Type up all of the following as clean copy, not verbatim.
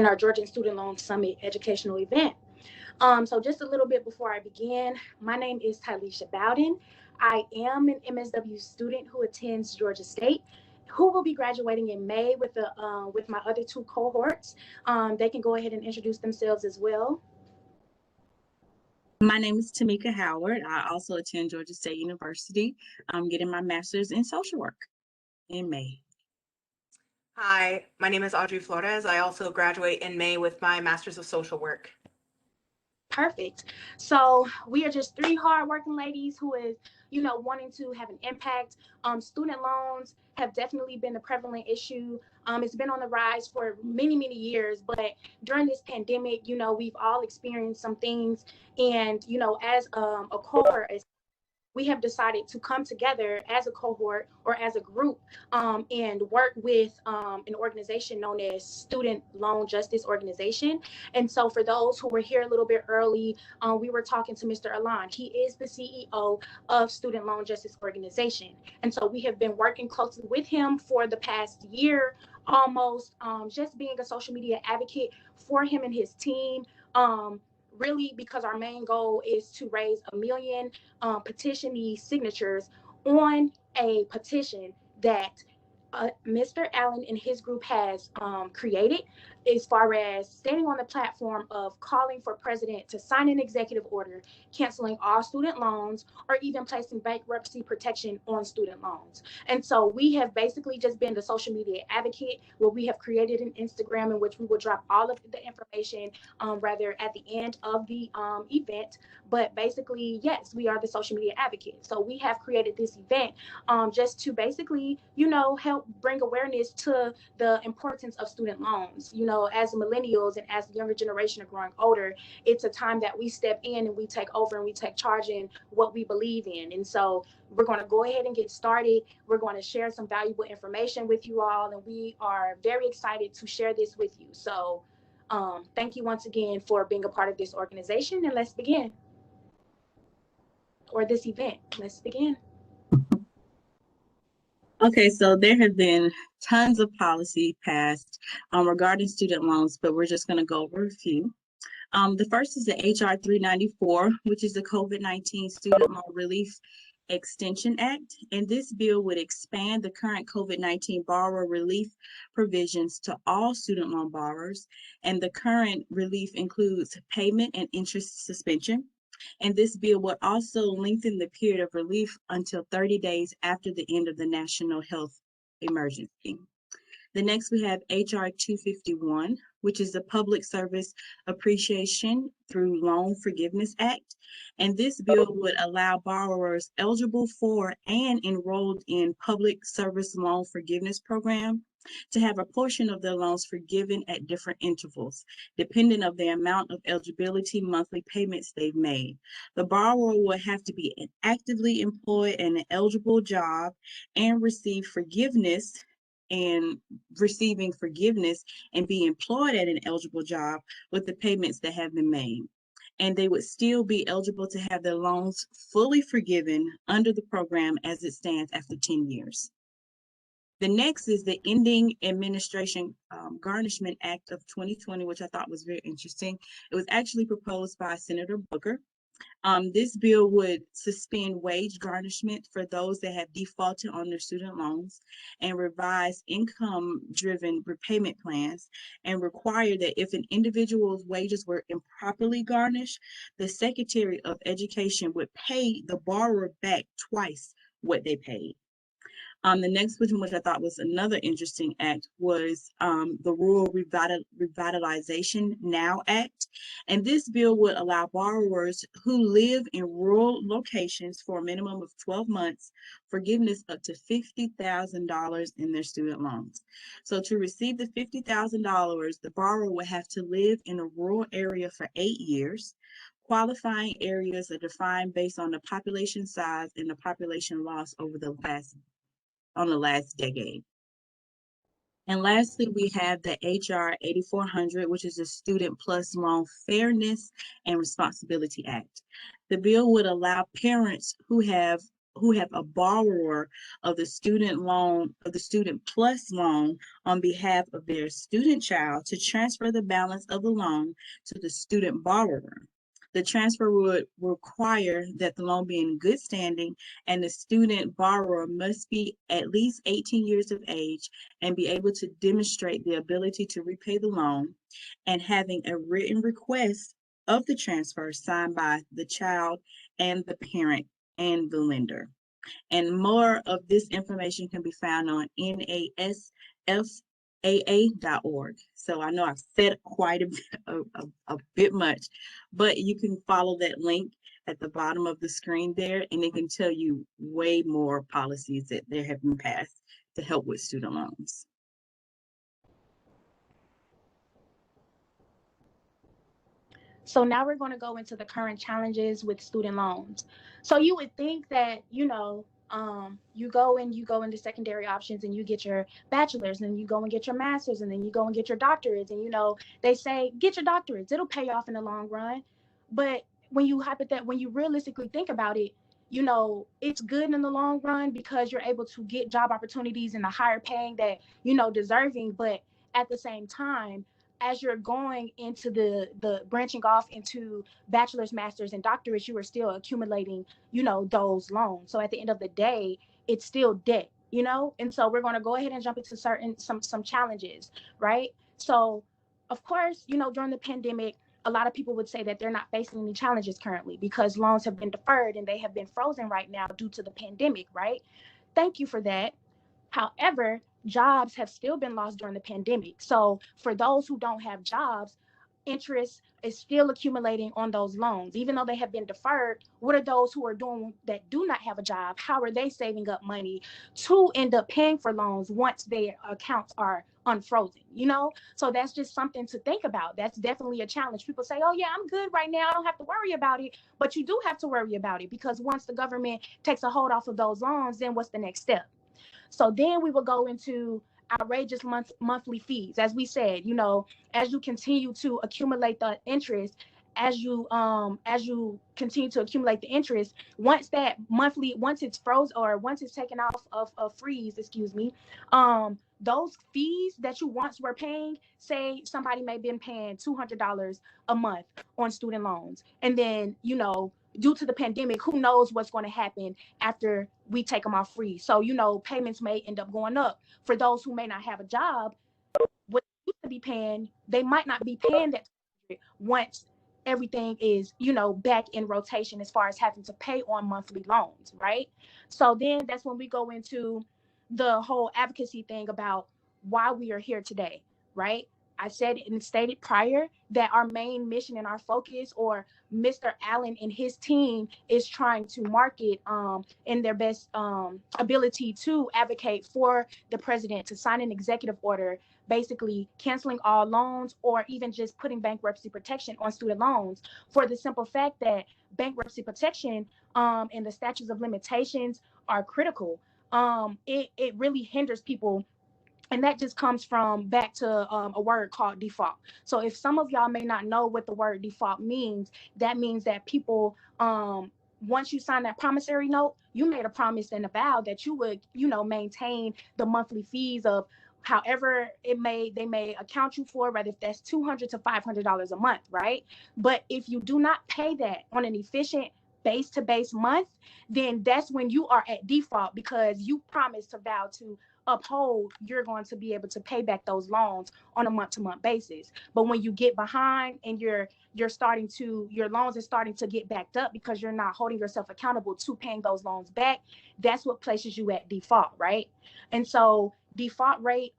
in our Georgian Student Loan Summit educational event. So just a little bit before I begin, my name is Tylisha Bowden. I am an MSW student who attends Georgia State, who will be graduating in May with my other two cohorts. They can go ahead and introduce themselves as well. My name is Tamika Howard. I also attend Georgia State University. I'm getting my master's in social work in May. Hi, my name is Audrey Flores. I also graduate in May with my master's of social work. Perfect. So we are just three hardworking ladies who is, wanting to have an impact. Student loans have definitely been a prevalent issue. It's been on the rise for many, many years, but during this pandemic, we've all experienced some things. And, as a cohort, we have decided to come together as a cohort or as a group and work with an organization known as Student Loan Justice Organization. And so for those who were here a little bit early, we were talking to Mr. Alan. He is the CEO of Student Loan Justice Organization. And so we have been working closely with him for the past year, almost, just being a social media advocate for him and his team. Really, because our main goal is to raise 1 million petitionee signatures on a petition that Mr. Allen and his group has created, as far as standing on the platform of calling for president to sign an executive order canceling all student loans or even placing bankruptcy protection on student loans. And so we have basically just been the social media advocate, where we have created an Instagram in which we will drop all of the information rather at the end of the event. But basically, yes, we are the social media advocate. So we have created this event just to basically, help bring awareness to the importance of student loans. As millennials and as the younger generation are growing older, it's a time that we step in and we take over and we take charge in what we believe in. And so we're going to go ahead and get started. We're going to share some valuable information with you all, and we are very excited to share this with you. So thank you once again for being a part of this organization, and let's begin. Or this event. Let's begin. Okay, so there have been tons of policy passed regarding student loans, but we're just going to go over a few. The first is the HR 394, which is the COVID-19 Student Loan Relief Extension Act. And this bill would expand the current COVID-19 borrower relief provisions to all student loan borrowers. And the current relief includes payment and interest suspension. And this bill would also lengthen the period of relief until 30 days after the end of the national health emergency. The next we have HR 251, which is the Public Service Appreciation through Loan Forgiveness Act. And this bill would allow borrowers eligible for and enrolled in Public Service Loan Forgiveness Program to have a portion of their loans forgiven at different intervals, depending on the amount of eligibility monthly payments they've made. The borrower will have to be actively employed in an eligible job and receive forgiveness and receiving forgiveness and be employed at an eligible job with the payments that have been made. And they would still be eligible to have their loans fully forgiven under the program as it stands after 10 years. The next is the Ending Administration Garnishment Act of 2020, which I thought was very interesting. It was actually proposed by Senator Booker. This bill would suspend wage garnishment for those that have defaulted on their student loans and revise income-driven repayment plans, and require that if an individual's wages were improperly garnished, the Secretary of Education would pay the borrower back twice what they paid. The next one, which I thought was another interesting act, was the Rural Revitalization Now Act. And this bill would allow borrowers who live in rural locations for a minimum of 12 months forgiveness up to $50,000 in their student loans. So to receive the $50,000, the borrower would have to live in a rural area for 8 years. Qualifying areas are defined based on the population size and the population loss over the last decade. And lastly, we have the HR 8400, which is the Student Plus Loan Fairness and Responsibility Act. The bill would allow parents who have who have a borrower of the student loan, of the student plus loan on behalf of their student child to transfer the balance of the loan to the student borrower. The transfer would require that the loan be in good standing, and the student borrower must be at least 18 years of age and be able to demonstrate the ability to repay the loan, and having a written request of the transfer signed by the child and the parent and the lender. And more of this information can be found on NASFAA.org. So I know I've said quite a bit much, but you can follow that link at the bottom of the screen there, and it can tell you way more policies that there have been passed to help with student loans. So now we're going to go into the current challenges with student loans. So you would think that, you go into secondary options and you get your bachelor's, and then you go and get your master's, and then you go and get your doctorates. And, they say, get your doctorates. It'll pay off in the long run. But when you realistically think about it, it's good in the long run because you're able to get job opportunities and a higher paying that, deserving. But at the same time, as you're going into the branching off into bachelor's, master's, and doctorates, you are still accumulating, those loans. So at the end of the day, it's still debt, And so we're going to go ahead and jump into some challenges, right? So of course, during the pandemic, a lot of people would say that they're not facing any challenges currently because loans have been deferred and they have been frozen right now due to the pandemic, right? Thank you for that. However, jobs have still been lost during the pandemic. So for those who don't have jobs, interest is still accumulating on those loans. Even though they have been deferred, what are those who are doing that do not have a job? How are they saving up money to end up paying for loans once their accounts are unfrozen, So that's just something to think about. That's definitely a challenge. People say, oh yeah, I'm good right now, I don't have to worry about it. But you do have to worry about it, because once the government takes a hold off of those loans, then what's the next step? So then we will go into outrageous monthly fees. As we said, as you continue to accumulate the interest, as you continue to accumulate the interest, once it's froze, or once it's taken off of freeze, excuse me, those fees that you once were paying, say somebody may have been paying $200 a month on student loans, and then due to the pandemic, who knows what's going to happen after we take them off free. So, payments may end up going up. For those who may not have a job, what they used to be paying, they might not be paying that once everything is, back in rotation as far as having to pay on monthly loans, right? So then that's when we go into the whole advocacy thing about why we are here today, right? I said and stated prior that our main mission and our focus, or Mr. Allen and his team, is trying to market in their best ability to advocate for the president to sign an executive order, basically canceling all loans, or even just putting bankruptcy protection on student loans, for the simple fact that bankruptcy protection and the statutes of limitations are critical. It really hinders people, and that just comes from back to a word called default. So if some of y'all may not know what the word default means, that means that people, once you sign that promissory note, you made a promise and a vow that you would, maintain the monthly fees of however they may account you for, whether if that's $200 to $500 a month, right? But if you do not pay that on an efficient base to base month, then that's when you are at default, because you promised to vow to uphold, you're going to be able to pay back those loans on a month-to-month basis. But when you get behind and your loans are starting to get backed up because you're not holding yourself accountable to paying those loans back, that's what places you at default, right? And so default rate,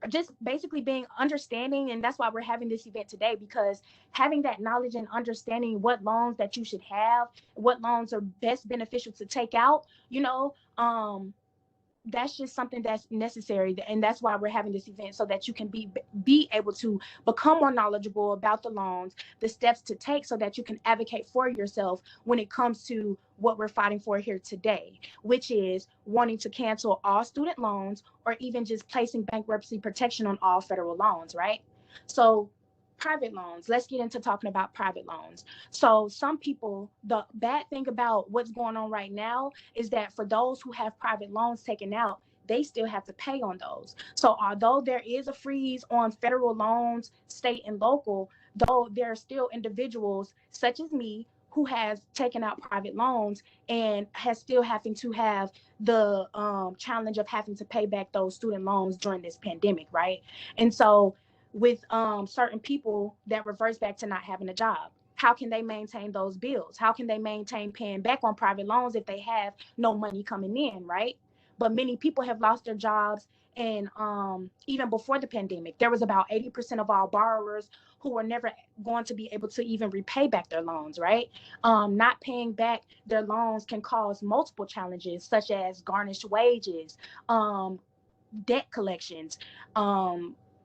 just basically being understanding, and that's why we're having this event today, because having that knowledge and understanding what loans that you should have, what loans are best beneficial to take out, that's just something that's necessary, and that's why we're having this event, so that you can be able to become more knowledgeable about the loans, the steps to take, so that you can advocate for yourself when it comes to what we're fighting for here today, which is wanting to cancel all student loans, or even just placing bankruptcy protection on all federal loans, right? So private loans. Let's get into talking about private loans. So some people, the bad thing about what's going on right now is that for those who have private loans taken out, they still have to pay on those. So although there is a freeze on federal loans, state and local, though there are still individuals such as me who has taken out private loans and has still having to have the challenge of having to pay back those student loans during this pandemic, right? And so with certain people that reverse back to not having a job, how can they maintain those bills? How can they maintain paying back on private loans if they have no money coming in, right? But many people have lost their jobs. And even before the pandemic, there was about 80% of all borrowers who were never going to be able to even repay back their loans, right? Not paying back their loans can cause multiple challenges, such as garnished wages, debt collections,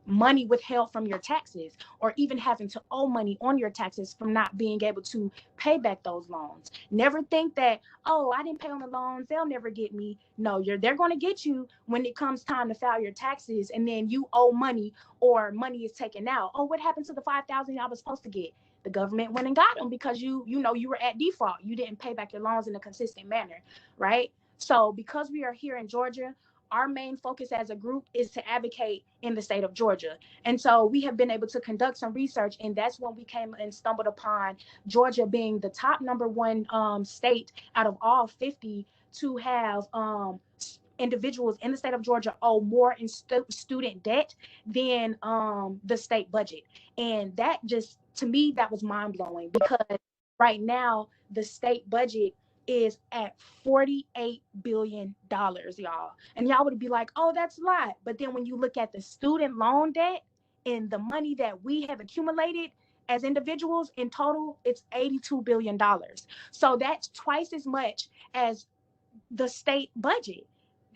money withheld from your taxes, or even having to owe money on your taxes from not being able to pay back those loans. Never think that, oh, I didn't pay on the loans, they'll never get me. No, they're going to get you when it comes time to file your taxes, and then you owe money or money is taken out. Oh, what happened to the $5,000 I was supposed to get? The government went and got them because you were at default. You didn't pay back your loans in a consistent manner, right? So because we are here in Georgia, our main focus as a group is to advocate in the state of Georgia. And so we have been able to conduct some research, and that's when we came and stumbled upon Georgia being the top #1 state out of all 50 to have individuals in the state of Georgia owe more in student debt than the state budget. And that just, to me, that was mind blowing, because right now the state budget is at $48 billion, y'all. And y'all would be like, oh, that's a lot. But then when you look at the student loan debt and the money that we have accumulated as individuals in total, it's $82 billion. So that's twice as much as the state budget.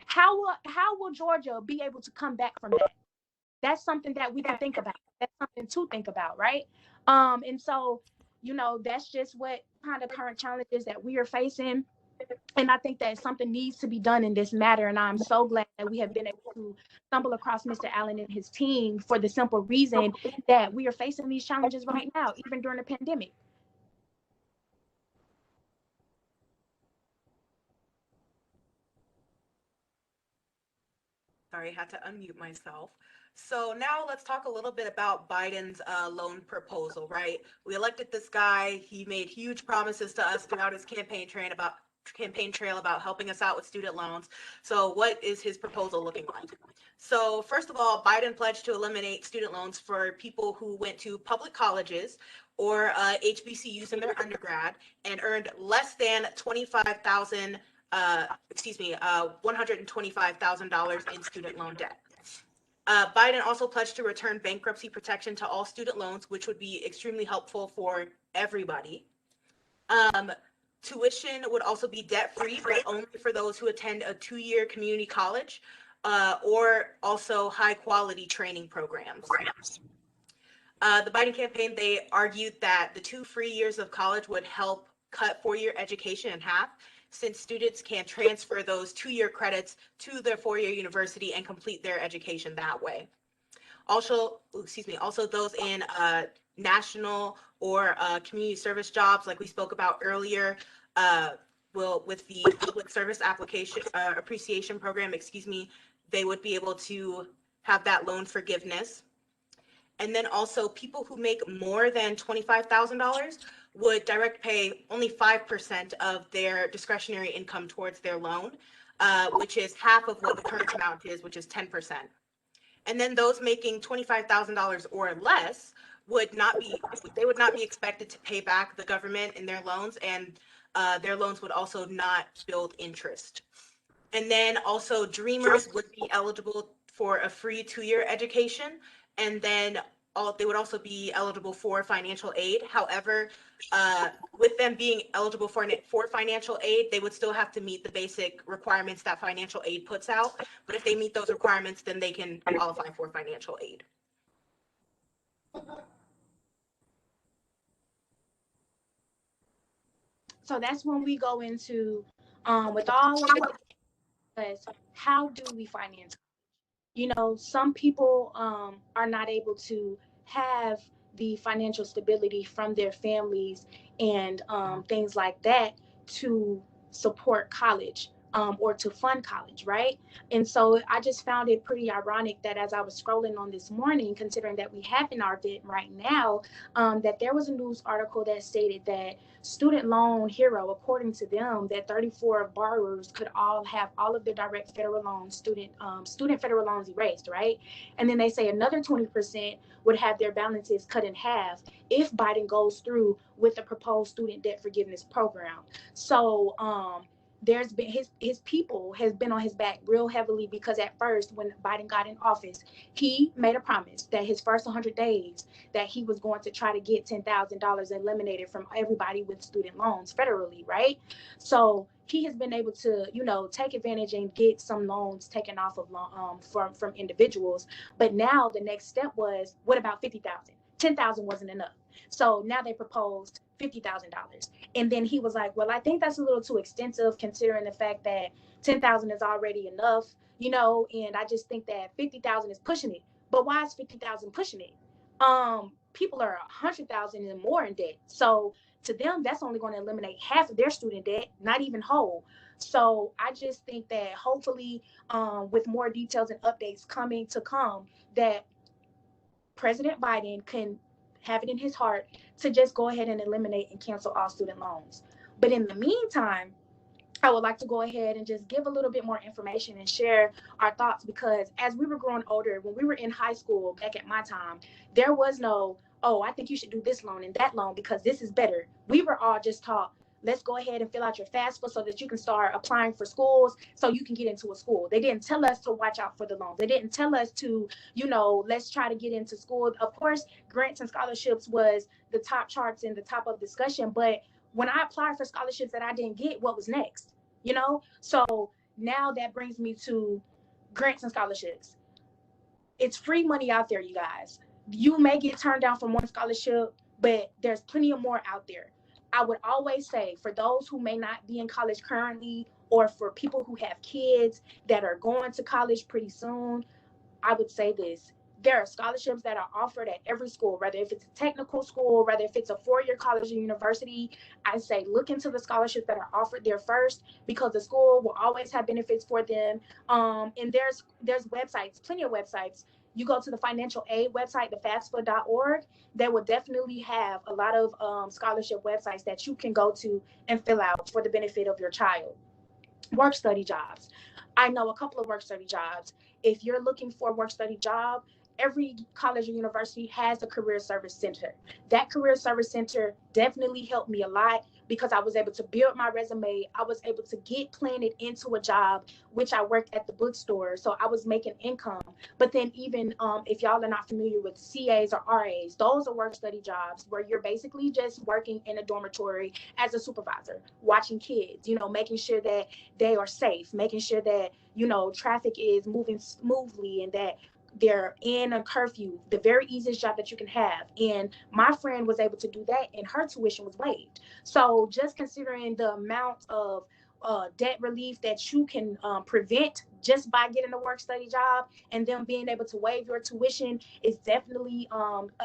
How will Georgia be able to come back from that? That's something that we can think about. That's something to think about, right? And so, that's just what kind of current challenges that we are facing. And I think that something needs to be done in this matter. And I'm so glad that we have been able to stumble across Mr. Allen and his team, for the simple reason that we are facing these challenges right now, even during the pandemic. Sorry, I had to unmute myself. So now let's talk a little bit about Biden's loan proposal, right? We elected this guy. He made huge promises to us throughout his campaign trail about helping us out with student loans. So what is his proposal looking like? So first of all, Biden pledged to eliminate student loans for people who went to public colleges or HBCUs in their undergrad and earned less than $125,000 in student loan debt. Biden also pledged to return bankruptcy protection to all student loans, which would be extremely helpful for everybody. Tuition would also be debt-free, but only for those who attend a 2-year community college or also high-quality training programs. The Biden campaign, they argued that the 2 free years of college would help cut 4-year education in half, since students can transfer those 2-year credits to their 4-year university and complete their education that way. Also those in national or community service jobs, like we spoke about earlier, will, with the public service appreciation program, they would be able to have that loan forgiveness. And then also people who make more than $25,000 would direct pay only 5% of their discretionary income towards their loan, which is half of what the current amount is, which is 10%. And then those making $25,000 or less would not be expected to pay back the government in their loans, and their loans would also not build interest. And then also Dreamers would be eligible for a free 2-year education, and then they would also be eligible for financial aid. However, with them being eligible for financial aid, they would still have to meet the basic requirements that financial aid puts out. But if they meet those requirements, then they can qualify for financial aid. So that's when we go into, with all of the, how do we finance? Some people are not able to have the financial stability from their families and things like that to support college, or to fund college, right? And so I just found it pretty ironic that as I was scrolling on this morning, considering that we have in our event right now, that there was a news article that stated that Student Loan Hero, according to them, that 34 borrowers could all have all of their direct federal loans, student federal loans erased, right? And then they say another 20% would have their balances cut in half if Biden goes through with the proposed student debt forgiveness program. So there's been his people has been on his back real heavily, because at first when Biden got in office, he made a promise that his first 100 days that he was going to try to get $10,000 eliminated from everybody with student loans federally, right? So he has been able to, take advantage and get some loans taken off of from individuals. But now the next step was, what about 50,000? 10,000 wasn't enough. So now they proposed $50,000. And then he was like, well, I think that's a little too extensive considering the fact that 10,000 is already enough, and I just think that 50,000 is pushing it. But why is 50,000 pushing it? People are 100,000 and more in debt. So to them, that's only going to eliminate half of their student debt, not even whole. So I just think that hopefully, with more details and updates to come, that President Biden can have it in his heart to just go ahead and eliminate and cancel all student loans. But in the meantime, I would like to go ahead and just give a little bit more information and share our thoughts, because as we were growing older, when we were in high school back at my time, there was no, oh, I think you should do this loan and that loan because this is better. We were all just taught, let's go ahead and fill out your FAFSA so that you can start applying for schools so you can get into a school. They didn't tell us to watch out for the loans. They didn't tell us to, let's try to get into school. Of course, grants and scholarships was the top charts and the top of discussion. But when I applied for scholarships that I didn't get, what was next? So now that brings me to grants and scholarships. It's free money out there, you guys. You may get turned down from one scholarship, but there's plenty of more out there. I would always say, for those who may not be in college currently, or for people who have kids that are going to college pretty soon, I would say this. There are scholarships that are offered at every school, whether if it's a technical school, whether if it's a four-year college or university. I say look into the scholarships that are offered there first, because the school will always have benefits for them. And there's websites, plenty of websites. You go to the financial aid website, the FAFSA.org, they will definitely have a lot of scholarship websites that you can go to and fill out for the benefit of your child. Work study jobs. I know a couple of work study jobs. If you're looking for a work study job, every college or university has a career service center. That career service center definitely helped me a lot, because I was able to build my resume. I was able to get planted into a job, which I worked at the bookstore. So I was making income. But then even if y'all are not familiar with CAs or RAs, those are work study jobs where you're basically just working in a dormitory as a supervisor, watching kids, making sure that they are safe, making sure that, traffic is moving smoothly and that they're in a curfew, the very easiest job that you can have. And my friend was able to do that, and her tuition was waived. So just considering the amount of debt relief that you can prevent just by getting a work study job and them being able to waive your tuition is definitely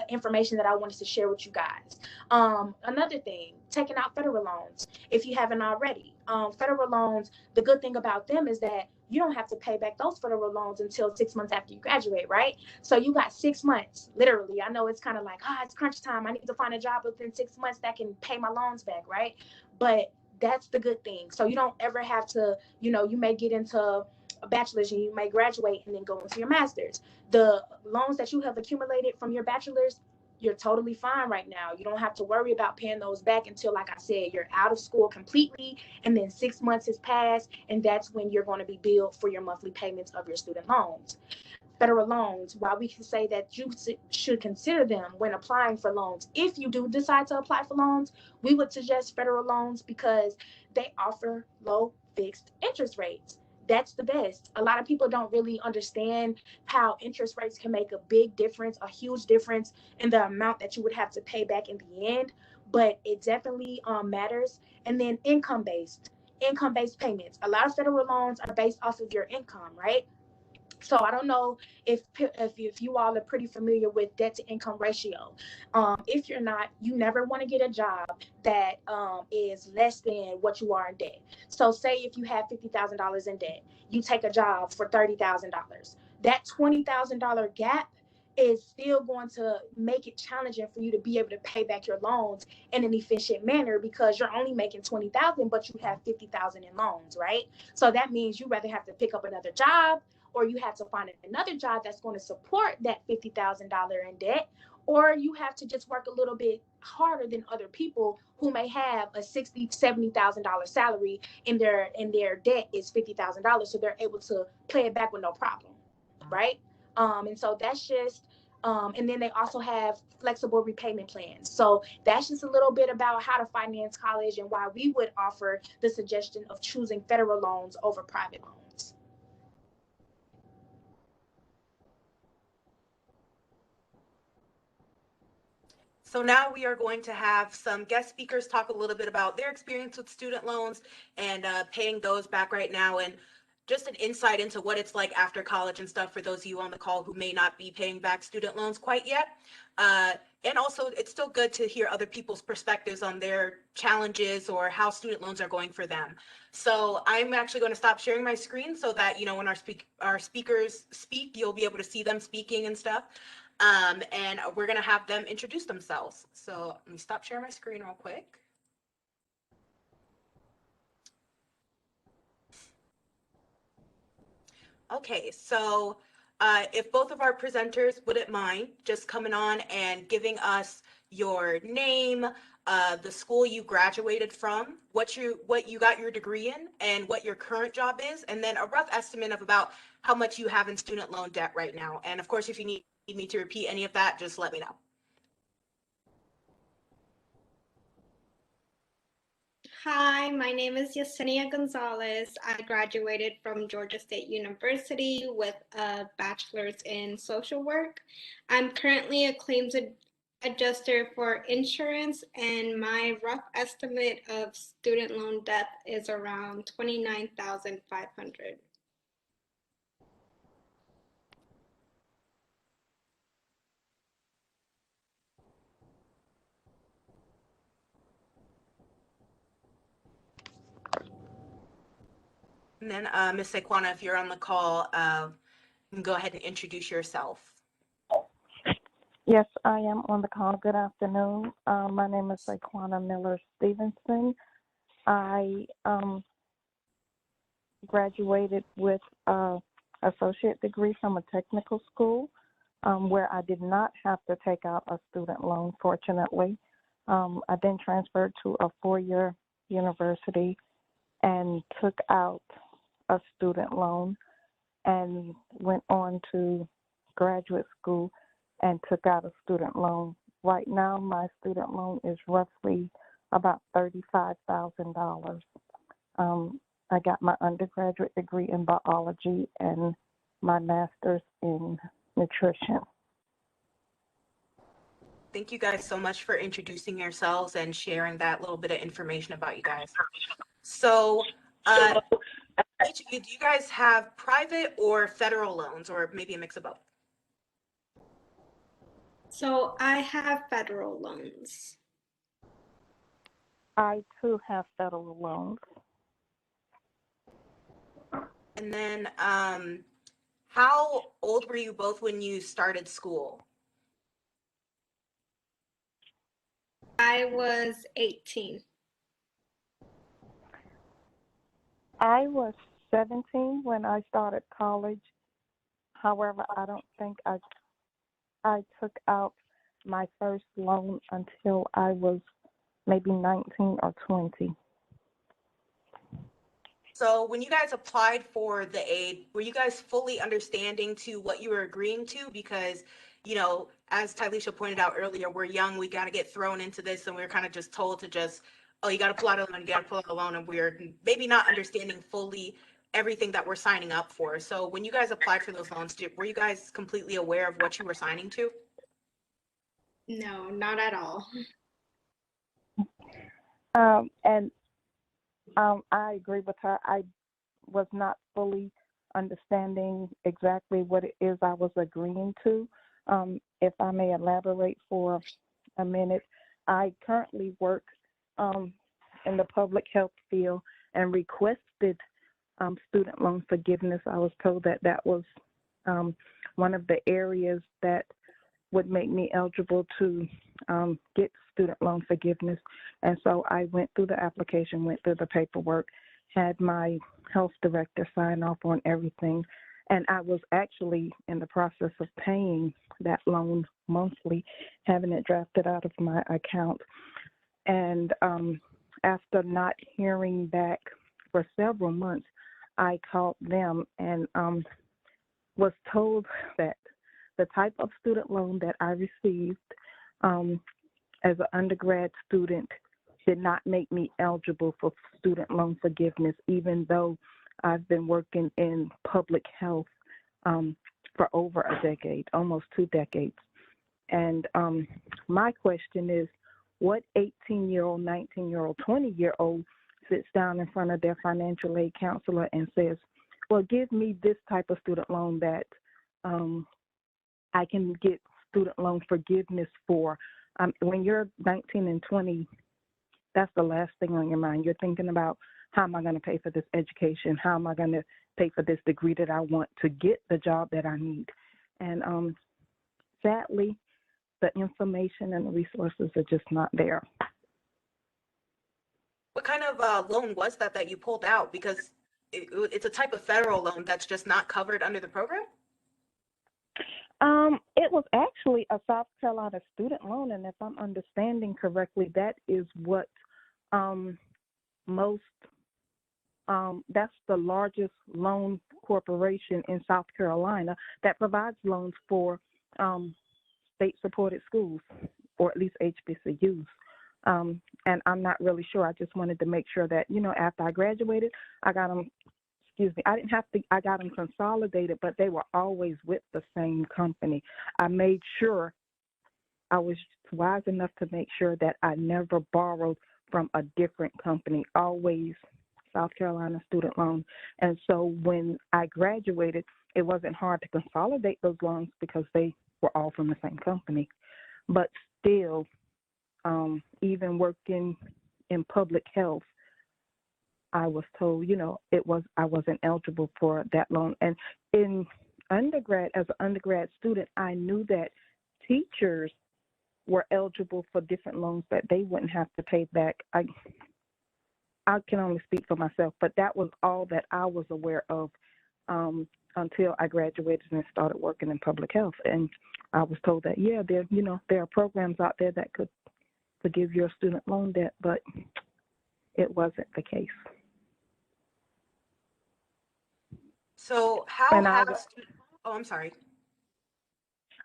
information that I wanted to share with you guys. Another thing, taking out federal loans if you haven't already. Federal loans, the good thing about them is that you don't have to pay back those federal loans until 6 months after you graduate, right? So you got 6 months, literally. I know it's kind of like, it's crunch time. I need to find a job within 6 months that can pay my loans back, right? But that's the good thing. So you don't ever have to, you may get into a bachelor's and you may graduate and then go into your master's. The loans that you have accumulated from your bachelor's, you're totally fine right now. You don't have to worry about paying those back until, like I said, you're out of school completely, and then 6 months has passed, and that's when you're going to be billed for your monthly payments of your student loans. Federal loans, while we can say that you should consider them when applying for loans, if you do decide to apply for loans, we would suggest federal loans because they offer low fixed interest rates. That's the best. A lot of people don't really understand how interest rates can make a big difference, a huge difference in the amount that you would have to pay back in the end, but it definitely matters. And then income-based payments. A lot of federal loans are based off of your income, right? So I don't know if you all are pretty familiar with debt to income ratio. If you're not, you never want to get a job that is less than what you are in debt. So say if you have $50,000 in debt, you take a job for $30,000. That $20,000 gap is still going to make it challenging for you to be able to pay back your loans in an efficient manner because you're only making 20,000, but you have 50,000 in loans, right? So that means you rather have to pick up another job, or you have to find another job that's going to support that $50,000 in debt, or you have to just work a little bit harder than other people who may have a $60,000-$70,000 salary and their debt is $50,000, so they're able to play it back with no problem, right? And so that's just and then they also have flexible repayment plans. So that's just a little bit about how to finance college and why we would offer the suggestion of choosing federal loans over private loans. So now we are going to have some guest speakers talk a little bit about their experience with student loans and paying those back right now, and just an insight into what it's like after college and stuff for those of you on the call who may not be paying back student loans quite yet. And also, it's still good to hear other people's perspectives on their challenges or how student loans are going for them. So I'm actually going to stop sharing my screen so that, you know, when our speakers speak, you'll be able to see them speaking and stuff. And we're gonna have them introduce themselves. So let me stop sharing my screen real quick. Okay, so if both of our presenters wouldn't mind just coming on and giving us your name, the school you graduated from, what you got your degree in, and what your current job is, and then a rough estimate of about how much you have in student loan debt right now. And of course, if you need me to repeat any of that, just let me know. Hi, my name is Yesenia Gonzalez. I graduated from Georgia State University with a bachelor's in social work. I'm currently a claims adjuster for insurance, and my rough estimate of student loan debt is around $29,500. And then Ms. Saquana, if you're on the call, you can go ahead and introduce yourself. Yes, I am on the call. Good afternoon. My name is Saquana Miller Stevenson. I graduated with an associate degree from a technical school where I did not have to take out a student loan, fortunately. I then transferred to a four-year university and took out a student loan and went on to graduate school and took out a student loan. Right now, my student loan is roughly about $35,000. I got my undergraduate degree in biology and my master's in nutrition. Thank you guys so much for introducing yourselves and sharing that little bit of information about you guys. So, each of you, do you guys have private or federal loans, or maybe a mix of both? So I have federal loans. I too have federal loans. And then, how old were you both when you started school? I was 18. I was 17 when I started college. However, I don't think I took out my first loan until I was maybe 19 or 20. So when you guys applied for the aid, were you guys fully understanding to what you were agreeing to? Because, you know, as Tylisha pointed out earlier, we're young, we got to get thrown into this, and we're kind of just told to just, oh, you got to pull out a loan, you got to pull out a loan, and we're maybe not understanding fully everything that we're signing up for. So when you guys applied for those loans, were you guys completely aware of what you were signing to? No, not at all. And I agree with her. I was not fully understanding exactly what it is I was agreeing to. If I may elaborate for a minute, I currently work in the public health field and requested student loan forgiveness. I was told that that was one of the areas that would make me eligible to get student loan forgiveness. And so I went through the application, went through the paperwork, had my health director sign off on everything. And I was actually in the process of paying that loan monthly, having it drafted out of my account. And after not hearing back for several months, I called them and was told that the type of student loan that I received as an undergrad student did not make me eligible for student loan forgiveness, even though I've been working in public health for over a decade, almost 2 decades. And my question is, what 18-year-old, 19-year-old, 20-year-old sits down in front of their financial aid counselor and says, well, give me this type of student loan that I can get student loan forgiveness for? When you're 19 and 20, that's the last thing on your mind. You're thinking about, how am I going to pay for this education? How am I going to pay for this degree that I want to get the job that I need? And sadly, the information and the resources are just not there. What kind of loan was that you pulled out? Because it's a type of federal loan that's just not covered under the program? It was actually a South Carolina student loan, and if I'm understanding correctly, that is what that's the largest loan corporation in South Carolina that provides loans for state-supported schools, or at least HBCUs. And I'm not really sure. I just wanted to make sure that, after I graduated, I got them, I got them consolidated, but they were always with the same company. I made sure, I was wise enough to make sure that I never borrowed from a different company, always South Carolina student loan. And so when I graduated, it wasn't hard to consolidate those loans because they were all from the same company. But still, even working in public health, I was told, I wasn't eligible for that loan. And in undergrad, as an undergrad student, I knew that teachers were eligible for different loans that they wouldn't have to pay back. I can only speak for myself, but that was all that I was aware of until I graduated and started working in public health. And I was told that, there are programs out there that could forgive your student loan debt, but it wasn't the case. So I'm sorry.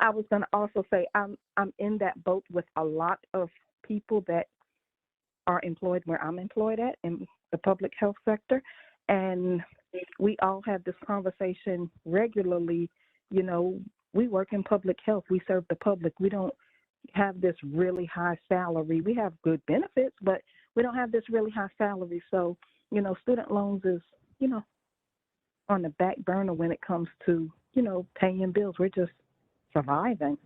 I was going to also say I'm in that boat with a lot of people that are employed where I'm employed at in the public health sector, and we all have this conversation regularly. We work in public health. We serve the public. We don't have this really high salary. We have good benefits, but we don't have this really high salary. So, student loans is, on the back burner when it comes to, paying bills. We're just surviving.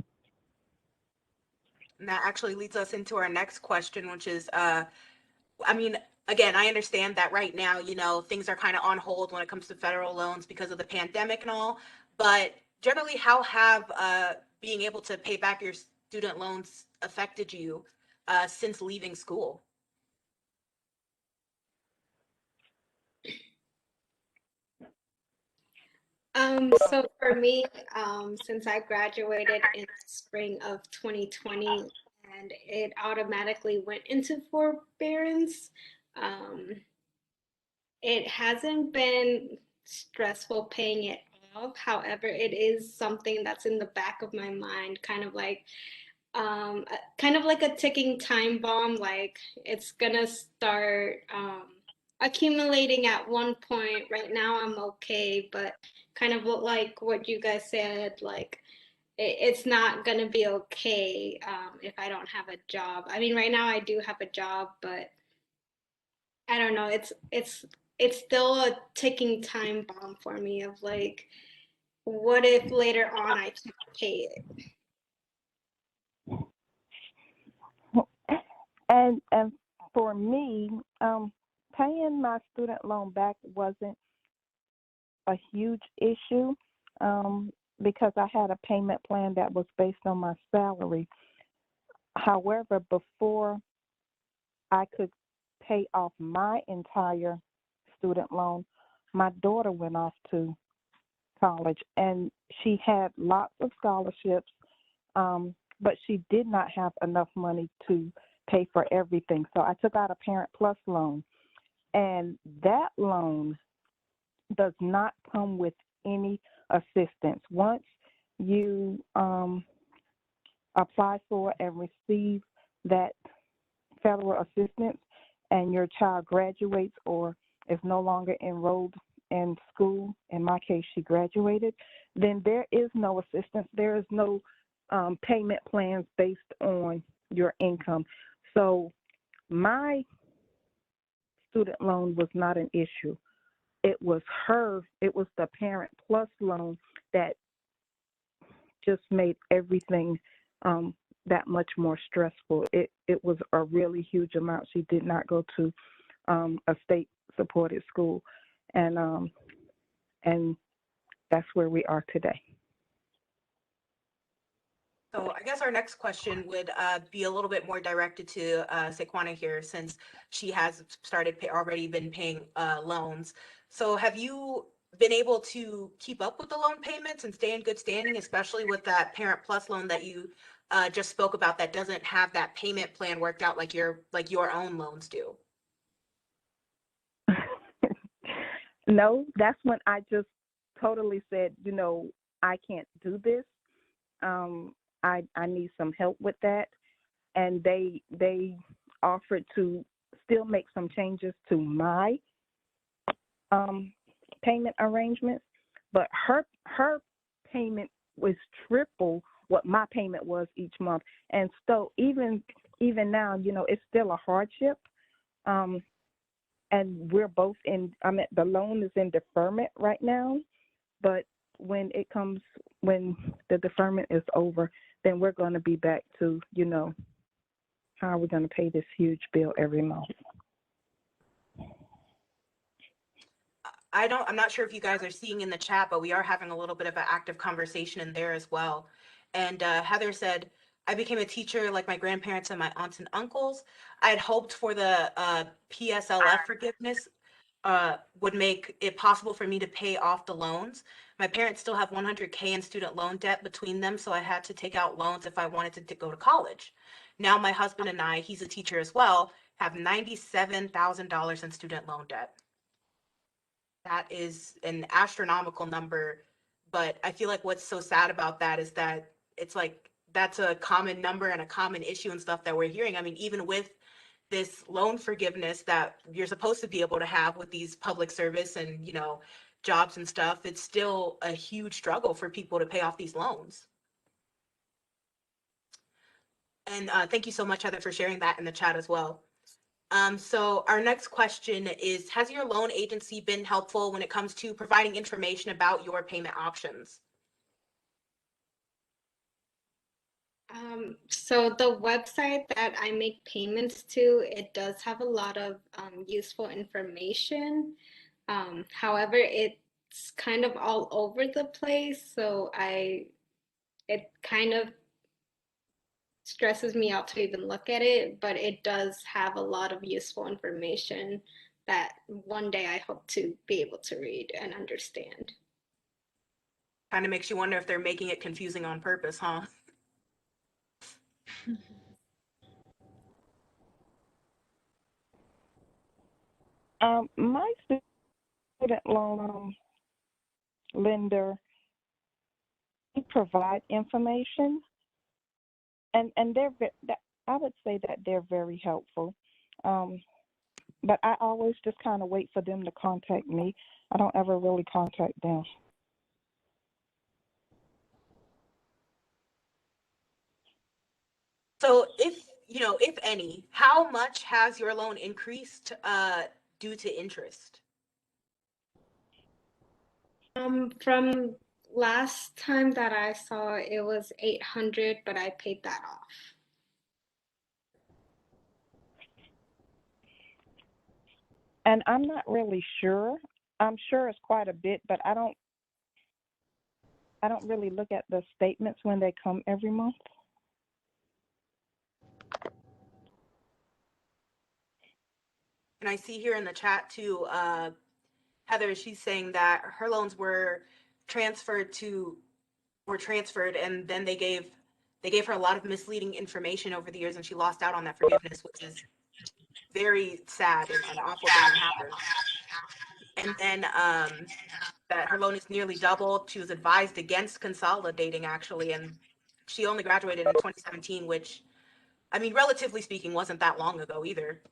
And that actually leads us into our next question, which is, again, I understand that right now, things are kind of on hold when it comes to federal loans because of the pandemic and all, but generally, how have being able to pay back your student loans affected you since leaving school? So for me, since I graduated in spring of 2020 and it automatically went into forbearance, it hasn't been stressful paying it off. However, it is something that's in the back of my mind, kind of like a ticking time bomb. Like it's gonna start accumulating at one point. Right now I'm okay, but kind of like what you guys said, like it's not gonna be okay if I don't have a job. I mean, right now I do have a job, but I don't know. It's it's still a ticking time bomb for me of like, what if later on I can't pay it? And for me, paying my student loan back wasn't a huge issue, because I had a payment plan that was based on my salary. However, before I could pay off my entire student loan, my daughter went off to college, and she had lots of scholarships, but she did not have enough money to pay for everything. So I took out a Parent Plus loan, and that loan does not come with any assistance. Once you apply for and receive that federal assistance and your child graduates or is no longer enrolled in school, in my case, she graduated, then there is no assistance. There is no payment plans based on your income. So my student loan was not an issue. It was the Parent Plus loan that just made everything that much more stressful. It was a really huge amount. She did not go to a state supported school, and that's where we are today. So I guess our next question would be a little bit more directed to Saquana here, since she has already been paying loans. So have you been able to keep up with the loan payments and stay in good standing, especially with that Parent Plus loan that you just spoke about that doesn't have that payment plan worked out like your own loans do? No, that's when I just totally said, I can't do this. I need some help with that, and they offered to still make some changes to my payment arrangements, but her payment was triple what my payment was each month, and so even now, it's still a hardship. And we're both the loan is in deferment right now, but when the deferment is over, then we're going to be back to, how are we going to pay this huge bill every month? I'm not sure if you guys are seeing in the chat, but we are having a little bit of an active conversation in there as well. And Heather said, I became a teacher like my grandparents and my aunts and uncles. I had hoped for the PSLF forgiveness would make it possible for me to pay off the loans. My parents still have $100K in student loan debt between them, so I had to take out loans if I wanted to go to college. Now my husband and I, he's a teacher as well, have $97,000 in student loan debt. That is an astronomical number, but I feel like what's so sad about that is that it's like that's a common number and a common issue and stuff that we're hearing. I mean, even with this loan forgiveness that you're supposed to be able to have with these public service and, jobs and stuff, it's still a huge struggle for people to pay off these loans. And thank you so much, Heather, for sharing that in the chat as well. So our next question is, has your loan agency been helpful when it comes to providing information about your payment options? So the website that I make payments to, it does have a lot of useful information. However, it's kind of all over the place, so it kind of stresses me out to even look at it, but it does have a lot of useful information that one day I hope to be able to read and understand. Kind of makes you wonder if they're making it confusing on purpose, huh? My student loan lender, they provide information, and I would say that they're very helpful. But I always just kind of wait for them to contact me. I don't ever really contact them. So if any, how much has your loan increased due to interest? From last time that I saw, it was 800, but I paid that off. And I'm not really sure. I'm sure it's quite a bit, but I don't really look at the statements when they come every month. And I see here in the chat too, Heather, she's saying that her loans were transferred, and then they gave her a lot of misleading information over the years, and she lost out on that forgiveness, which is very sad and an awful thing that happened. And then that her loan is nearly doubled. She was advised against consolidating, actually, and she only graduated in 2017, which, I mean, relatively speaking, wasn't that long ago either.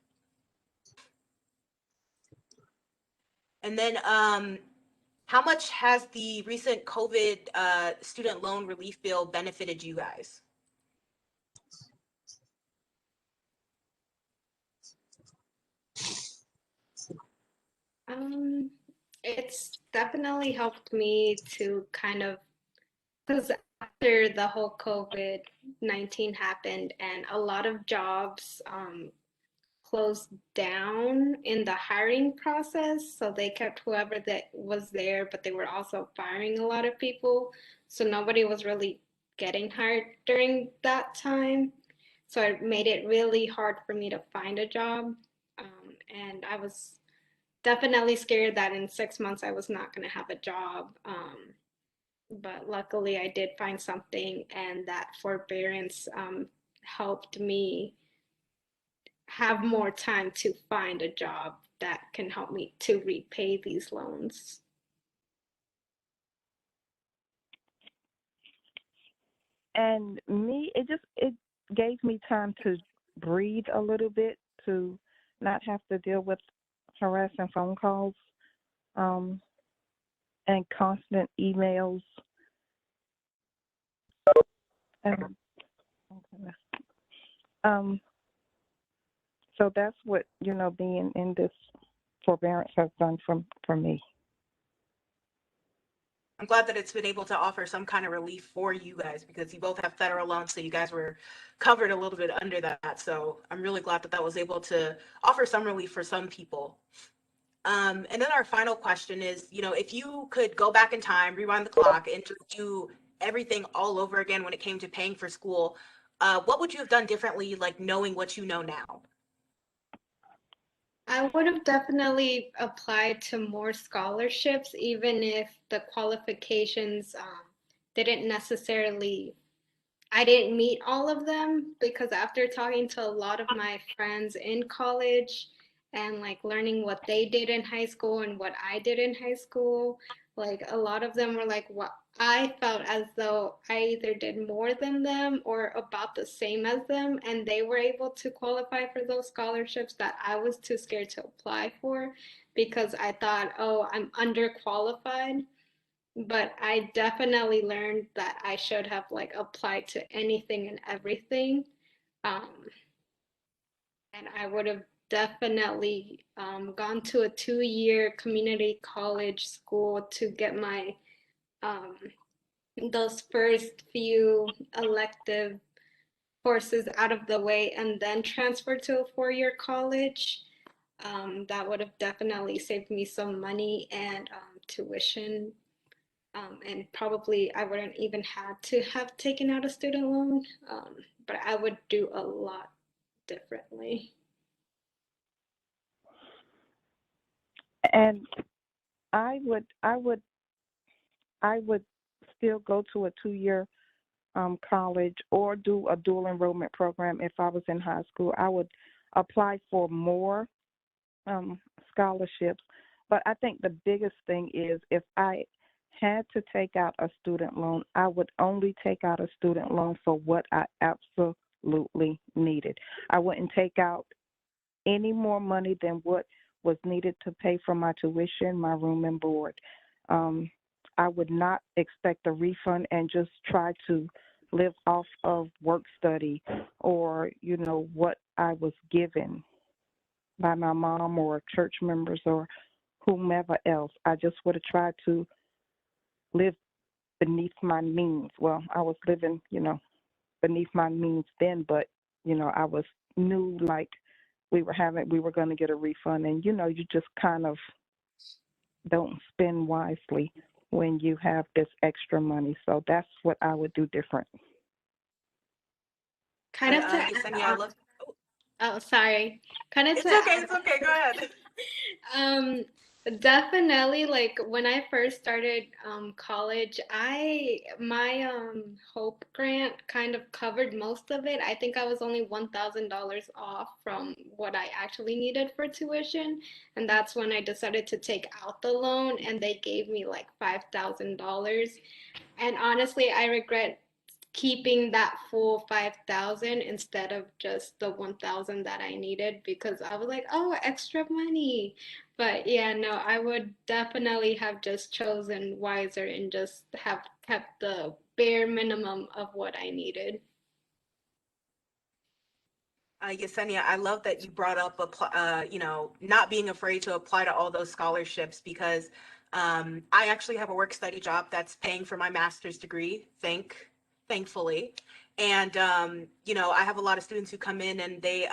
And then how much has the recent COVID student loan relief bill benefited you guys? It's definitely helped me to kind of, because after the whole COVID-19 happened and a lot of jobs closed down in the hiring process. So they kept whoever that was there, but they were also firing a lot of people. So nobody was really getting hired during that time. So it made it really hard for me to find a job. And I was definitely scared that in 6 months I was not going to have a job. But luckily I did find something, and that forbearance helped me have more time to find a job that can help me to repay these loans. And me, it gave me time to breathe a little bit, to not have to deal with harassing phone calls and constant emails. So that's what, being in this forbearance has done for me. I'm glad that it's been able to offer some kind of relief for you guys, because you both have federal loans, so you guys were covered a little bit under that. So I'm really glad that that was able to offer some relief for some people. And then our final question is, if you could go back in time, rewind the clock, and just do everything all over again when it came to paying for school, what would you have done differently, like knowing what you know now? I would have definitely applied to more scholarships, even if the qualifications didn't necessarily, I didn't meet all of them, because after talking to a lot of my friends in college and like learning what they did in high school and what I did in high school, like a lot of them were like, what, I felt as though I either did more than them or about the same as them, and they were able to qualify for those scholarships that I was too scared to apply for because I thought, oh, I'm underqualified. But I definitely learned that I should have like applied to anything and everything. Um, and I would have definitely gone to a 2-year community college school to get my those first few elective courses out of the way, and then transfer to a 4-year college. That would have definitely saved me some money and tuition. And probably I wouldn't even have to have taken out a student loan, but I would do a lot differently. And I would still go to a 2-year college or do a dual enrollment program. If I was in high school, I would apply for more scholarships. But I think the biggest thing is, if I had to take out a student loan, I would only take out a student loan for what I absolutely needed. I wouldn't take out any more money than what was needed to pay for my tuition, my room and board. I would not expect a refund and just try to live off of work study or, what I was given by my mom or church members or whomever else. I just would have tried to lived beneath my means. Well, I was living, beneath my means then, but I was knew like we were going to get a refund, and you just kind of don't spend wisely when you have this extra money. So that's what I would do different. Kind of to Yesenia, add I love. Oh, sorry. Kind of It's to okay. It's okay. Go ahead. Um, definitely like when I first started college, my Hope grant kind of covered most of it. I think I was only $1,000 off from what I actually needed for tuition, and that's when I decided to take out the loan, and they gave me like $5,000. And honestly, I regret keeping that full 5,000 instead of just the 1,000 that I needed, because I was like, oh, extra money. But yeah, no, I would definitely have just chosen wiser and just have kept the bare minimum of what I needed. Yesenia, I love that you brought up, not being afraid to apply to all those scholarships, because I actually have a work study job that's paying for my master's degree, thankfully. And, I have a lot of students who come in and they,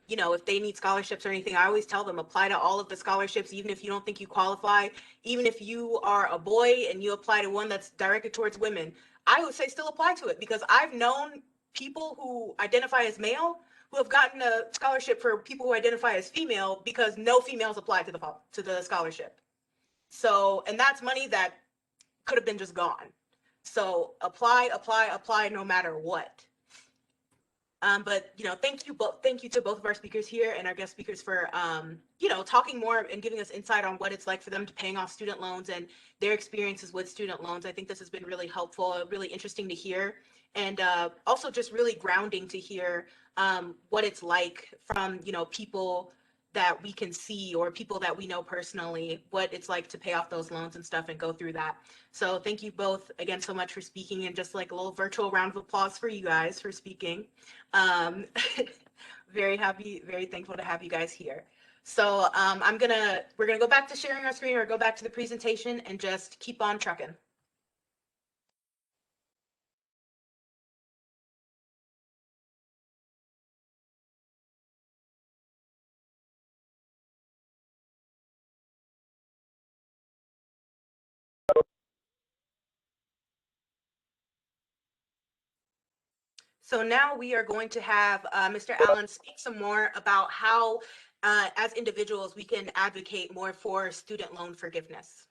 if they need scholarships or anything, I always tell them apply to all of the scholarships, even if you don't think you qualify, even if you are a boy and you apply to one that's directed towards women, I would say still apply to it, because I've known people who identify as male who have gotten a scholarship for people who identify as female because no females applied to the scholarship. So, and that's money that could have been just gone. So apply no matter what. But thank you to both of our speakers here and our guest speakers for talking more and giving us insight on what it's like for them to paying off student loans and their experiences with student loans. I think this has been really helpful, really interesting to hear, and also just really grounding to hear what it's like from people that we can see or people that we know personally, what it's like to pay off those loans and stuff and go through that. So thank you both again so much for speaking, and just like a little virtual round of applause for you guys for speaking. Very happy, very thankful to have you guys here. So we're gonna go back to sharing our screen or go back to the presentation and just keep on trucking. So now we are going to have Mr. Allen speak some more about how, as individuals, we can advocate more for student loan forgiveness.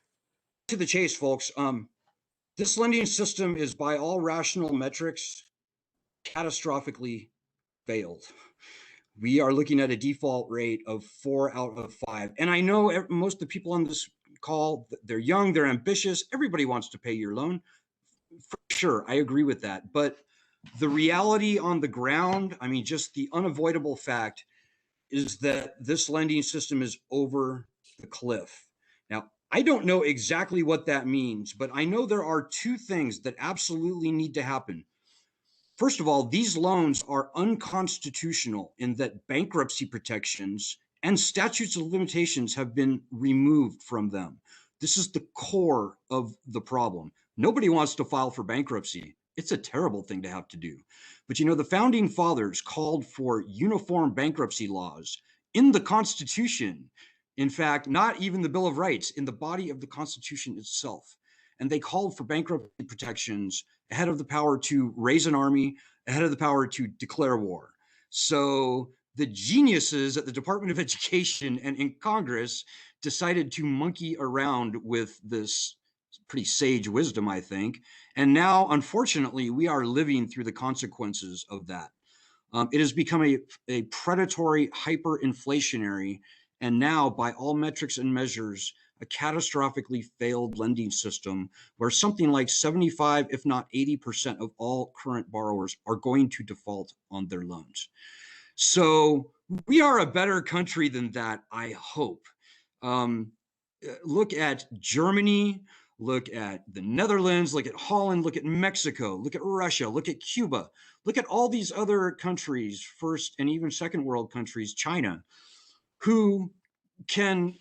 To the chase, folks. This lending system is, by all rational metrics, catastrophically failed. We are looking at a default rate of 4 out of 5. And I know most of the people on this call, they're young, they're ambitious. Everybody wants to pay your loan. For sure, I agree with that. But the reality on the ground, I mean, just the unavoidable fact is that this lending system is over the cliff. Now, I don't know exactly what that means, but I know there are two things that absolutely need to happen. First of all, these loans are unconstitutional in that bankruptcy protections and statutes of limitations have been removed from them. This is the core of the problem. Nobody wants to file for bankruptcy. It's a terrible thing to have to do. But the founding fathers called for uniform bankruptcy laws in the Constitution. In fact, not even the Bill of Rights, in the body of the Constitution itself. And they called for bankruptcy protections ahead of the power to raise an army, ahead of the power to declare war. So the geniuses at the Department of Education and in Congress decided to monkey around with this pretty sage wisdom, I think. And now, unfortunately, we are living through the consequences of that. It has become a predatory, hyperinflationary, and now, by all metrics and measures, a catastrophically failed lending system where something like 75, if not 80% of all current borrowers are going to default on their loans. So we are a better country than that, I hope. Look at Germany, look at the Netherlands, look at Holland, look at Mexico, look at Russia, look at Cuba, look at all these other countries, first and even second world countries, China, who can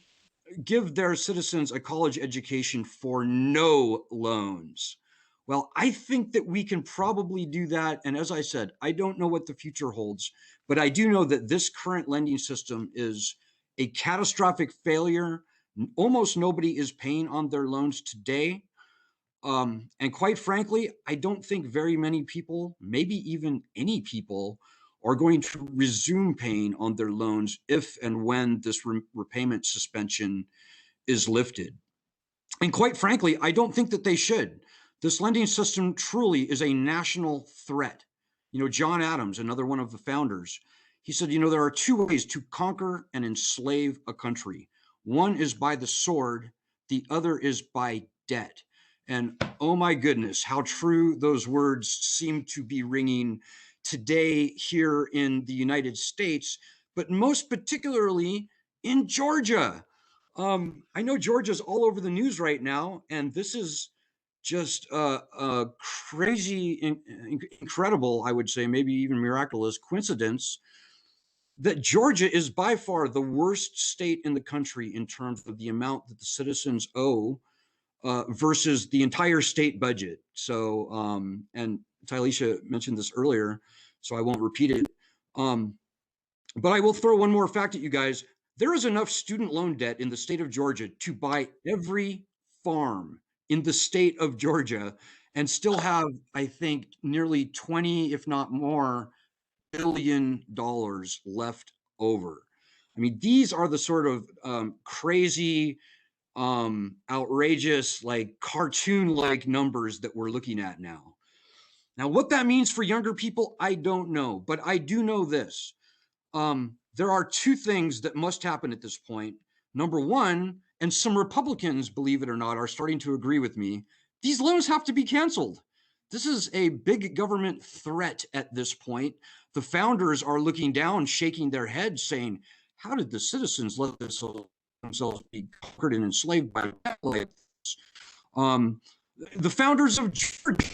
give their citizens a college education for no loans. Well, I think that we can probably do that. And as I said, I don't know what the future holds, but I do know that this current lending system is a catastrophic failure. Almost nobody is paying on their loans today. And quite frankly, I don't think very many people, maybe even any people, are going to resume paying on their loans if and when this repayment suspension is lifted. And quite frankly, I don't think that they should. This lending system truly is a national threat. You know, John Adams, another one of the founders, he said, you know, there are two ways to conquer and enslave a country. One is by the sword, the other is by debt. And oh my goodness, how true those words seem to be ringing today here in the United States, but most particularly in Georgia. I know Georgia's all over the news right now, and this is just a crazy, incredible, I would say, maybe even miraculous coincidence that Georgia is by far the worst state in the country in terms of the amount that the citizens owe versus the entire state budget. So, and Tylisha mentioned this earlier, so I won't repeat it. But I will throw one more fact at you guys. There is enough student loan debt in the state of Georgia to buy every farm in the state of Georgia and still have, I think, nearly 20, if not more, $1 billion left over. I mean, these are the sort of crazy, outrageous, like cartoon-like numbers that we're looking at now. Now, what that means for younger people, I don't know, but I do know this. There are two things that must happen at this point. Number one, and some Republicans, believe it or not, are starting to agree with me, these loans have to be canceled. This is a big government threat at this point. The founders are looking down, shaking their heads, saying, how did the citizens let themselves be conquered and enslaved by debt like this? The founders of Georgia,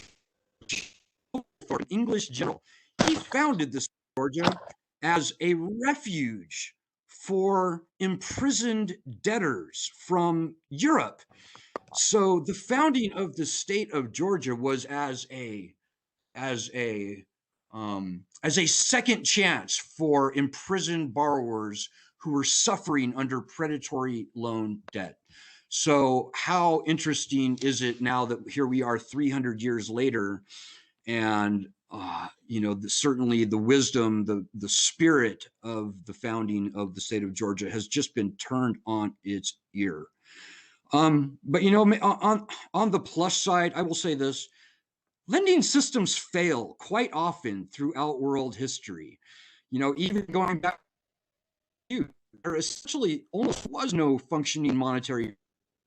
English general, he founded this Georgia as a refuge for imprisoned debtors from Europe. So the founding of the state of Georgia was as a second chance for imprisoned borrowers who were suffering under predatory loan debt. So how interesting is it now that here we are 300 years later, and you know, certainly the wisdom, the spirit of the founding of the state of Georgia has just been turned on its ear. But you know, on the plus side, I will say this: lending systems fail quite often throughout world history. You know, even going back, there essentially almost was no functioning monetary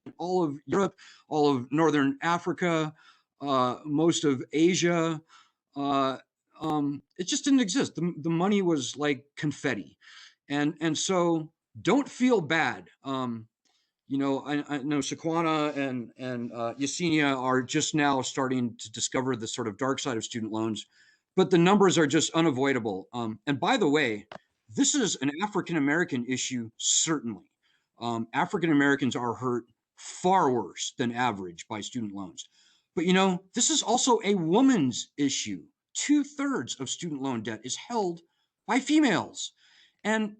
in all of Europe, all of Northern Africa, most of Asia. It just didn't exist. The money was like confetti. And so don't feel bad. You know, I know Sequana and Yesenia are just now starting to discover the sort of dark side of student loans, but the numbers are just unavoidable. And by the way, this is an African-American issue, certainly. African-Americans are hurt far worse than average by student loans. But you know, this is also a woman's issue. 2/3 of student loan debt is held by females. And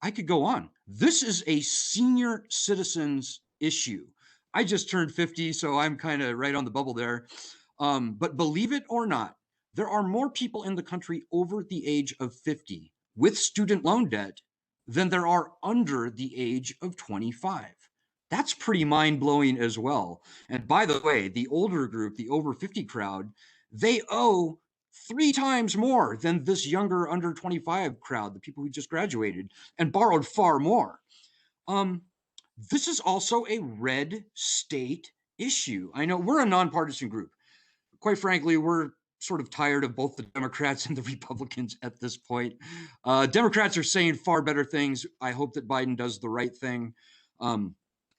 I could go on. This is a senior citizens issue. I just turned 50, so I'm kind of right on the bubble there. But believe it or not, there are more people in the country over the age of 50 with student loan debt than there are under the age of 25. That's pretty mind-blowing as well. And by the way, the older group, the over 50 crowd, they owe 3 times more than this younger under 25 crowd, the people who just graduated, and borrowed far more. This is also a red state issue. I know we're a nonpartisan group. Quite frankly, we're sort of tired of both the Democrats and the Republicans at this point. Democrats are saying far better things. I hope that Biden does the right thing.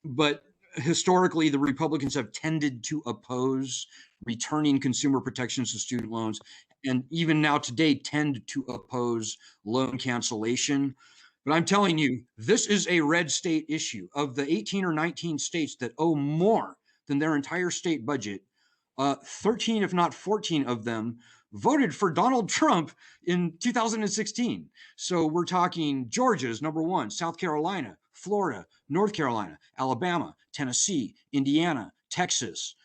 But historically, the Republicans have tended to oppose returning consumer protections to student loans, and even now today tend to oppose loan cancellation. But I'm telling you, this is a red state issue. Of the 18 or 19 states that owe more than their entire state budget, 13, if not 14 of them voted for Donald Trump in 2016. So we're talking Georgia's number one, South Carolina, Florida, North Carolina, Alabama, Tennessee, Indiana, Texas,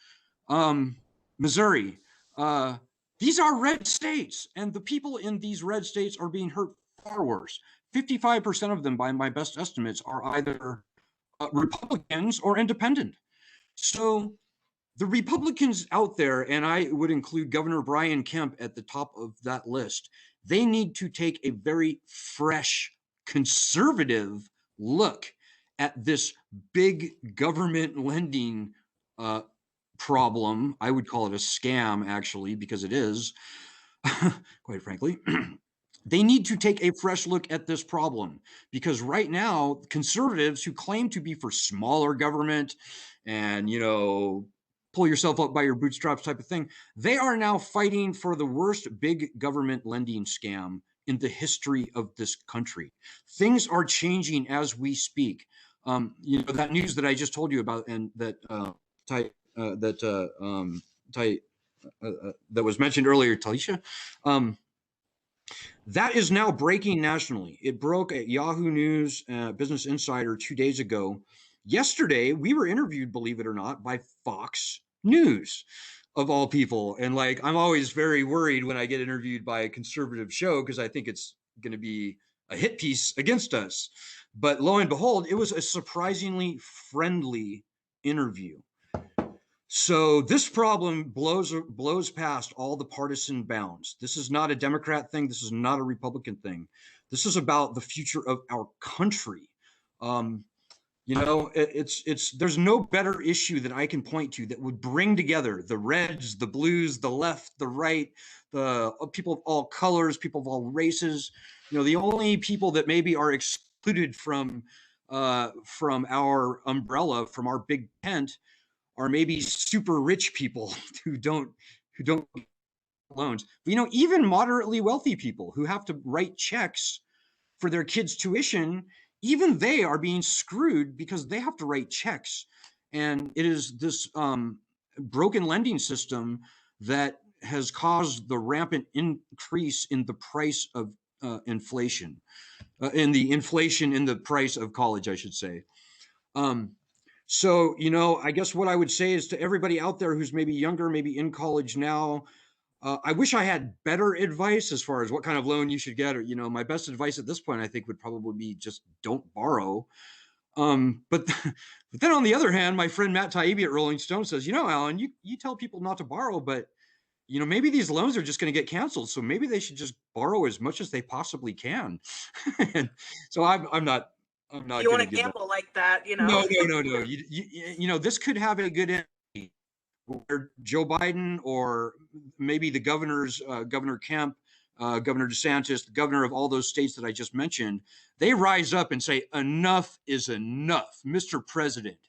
Missouri. These are red states, and the people in these red states are being hurt far worse. 55% of them, by my best estimates, are either Republicans or independent. So the Republicans out there, and I would include Governor Brian Kemp at the top of that list, they need to take a very fresh, conservative look at this big government lending problem. I would call it a scam, actually, because it is, quite frankly. They need to take a fresh look at this problem, because right now, conservatives who claim to be for smaller government and, you know, pull yourself up by your bootstraps type of thing, they are now fighting for the worst big government lending scam in the history of this country. Things are changing as we speak. You know, that news that I just told you about, and that that was mentioned earlier, Talisha, that is now breaking nationally. It broke at Yahoo News, Business Insider 2 days ago. Yesterday, we were interviewed, believe it or not, by Fox News, of all people. And like, I'm always very worried when I get interviewed by a conservative show, because I think it's going to be a hit piece against us. But lo and behold, it was a surprisingly friendly interview. So this problem blows past all the partisan bounds. This is not a Democrat thing. This is not a Republican thing. This is about the future of our country. You know, there's no better issue that I can point to that would bring together the reds, the blues, the left, the right, the people of all colors, people of all races. You know, the only people that maybe are excluded from our umbrella, from our big tent, are maybe super rich people who don't loans. But, you know, even moderately wealthy people who have to write checks for their kids' tuition, even they are being screwed because they have to write checks. And it is this broken lending system that has caused the rampant increase in the price of inflation, in the price of college, I should say. So, you know, I guess what I would say is to everybody out there who's maybe younger, maybe in college now, I wish I had better advice as far as what kind of loan you should get. Or, you know, my best advice at this point, I think, would probably be just don't borrow. But then on the other hand, my friend Matt Taibbi at Rolling Stone says, you know, Alan, you tell people not to borrow, but, you know, maybe these loans are just going to get canceled. So maybe they should just borrow as much as they possibly can. And so I'm not you want to gamble like that, you know? No. You know, this could have a good end where Joe Biden, or maybe the governors, Governor Kemp, Governor DeSantis, the governor of all those states that I just mentioned, they rise up and say, enough is enough. Mr. President,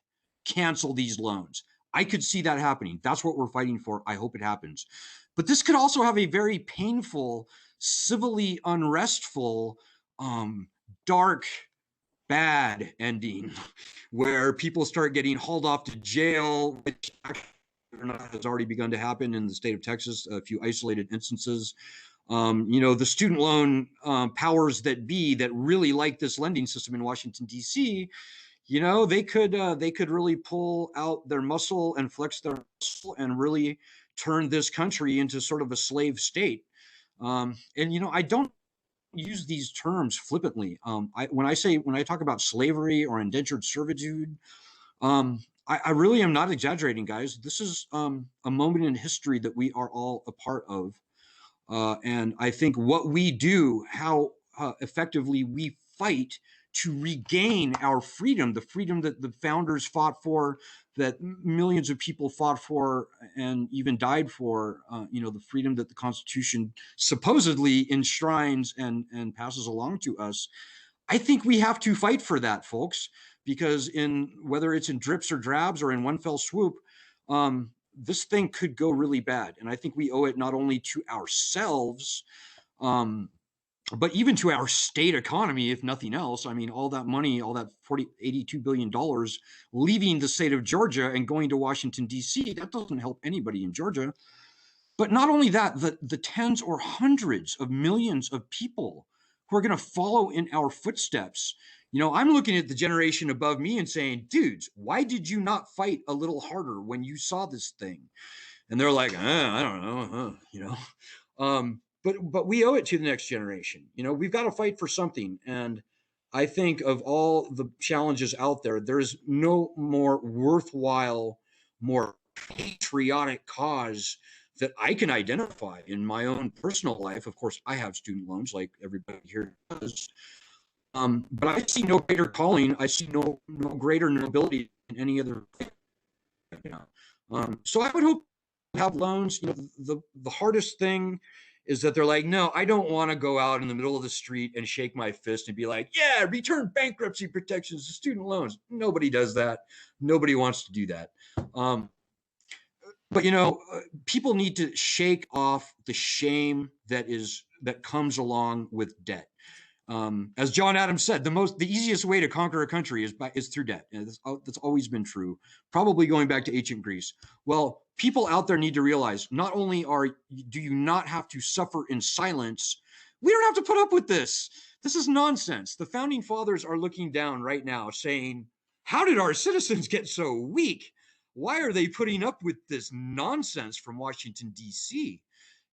cancel these loans. I could see that happening. That's what we're fighting for. I hope it happens. But this could also have a very painful, civilly unrestful, dark, bad ending, where people start getting hauled off to jail, which has already begun to happen in the state of Texas, a few isolated instances. You know, the student loan powers that be that really like this lending system in Washington, D.C., you know, they could really pull out their muscle and flex their muscle and really turn this country into sort of a slave state. And, you know, I don't use these terms flippantly. When I talk about slavery or indentured servitude, I really am not exaggerating, guys. This is a moment in history that we are all a part of. And I think what we do, how effectively we fight to regain our freedom, the freedom that the founders fought for, that millions of people fought for and even died for, you know, the freedom that the Constitution supposedly enshrines and passes along to us. I think we have to fight for that, folks, because whether it's in drips or drabs or in one fell swoop, this thing could go really bad. And I think we owe it not only to ourselves, but even to our state economy, if nothing else, I mean, all that money, all that $82 billion leaving the state of Georgia and going to Washington, D.C., that doesn't help anybody in Georgia. But not only that, the tens or hundreds of millions of people who are going to follow in our footsteps. I'm looking at the generation above me and saying, dudes, why did you not fight a little harder when you saw this thing? And they're like, I don't know, but we owe it to the next generation. We've got to fight for something. And I think of all the challenges out there, there's no more worthwhile, more patriotic cause that I can identify in my own personal life. Of course, I have student loans like everybody here does. But I see no greater calling. I see no greater nobility than any other. So I would hope to have loans. The hardest thing is that they're like, no, I don't want to go out in the middle of the street and shake my fist and be like, yeah, return bankruptcy protections to student loans. Nobody does that. Nobody wants to do that. But people need to shake off the shame that comes along with debt. As John Adams said, the easiest way to conquer a country is through debt. And that's always been true, probably going back to ancient Greece. Well, people out there need to realize not only do you not have to suffer in silence, we don't have to put up with this. This is nonsense. The founding fathers are looking down right now saying, how did our citizens get so weak? Why are they putting up with this nonsense from Washington, D.C.?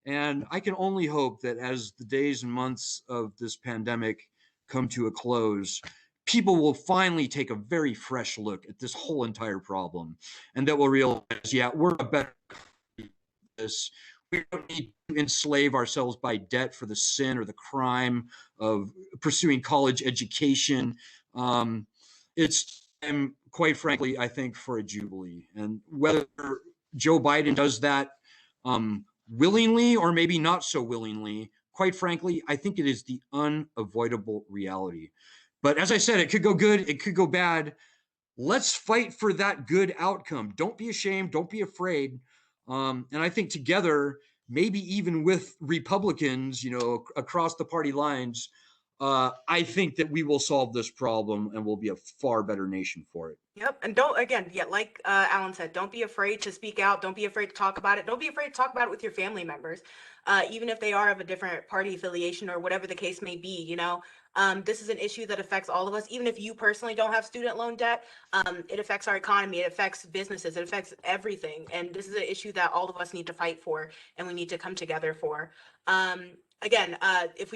And I can only hope that as the days and months of this pandemic come to a close, people will finally take a very fresh look at this whole entire problem, and that will realize, yeah, we're a better country than this. We don't need to enslave ourselves by debt for the sin or the crime of pursuing college education. It's time, quite frankly, I think, for a jubilee. And whether Joe Biden does that willingly or maybe not so willingly, quite frankly, I think it is the unavoidable reality. But as I said, it could go good, it could go bad. Let's fight for that good outcome. Don't be ashamed. Don't be afraid. And I think together, maybe even with Republicans, across the party lines, I think that we will solve this problem and we'll be a far better nation for it. Yep. And like Alan said, don't be afraid to speak out. Don't be afraid to talk about it. Don't be afraid to talk about it with your family members, even if they are of a different party affiliation or whatever the case may be. This is an issue that affects all of us. Even if you personally don't have student loan debt, it affects our economy. It affects businesses. It affects everything. And this is an issue that all of us need to fight for and we need to come together for. Again, if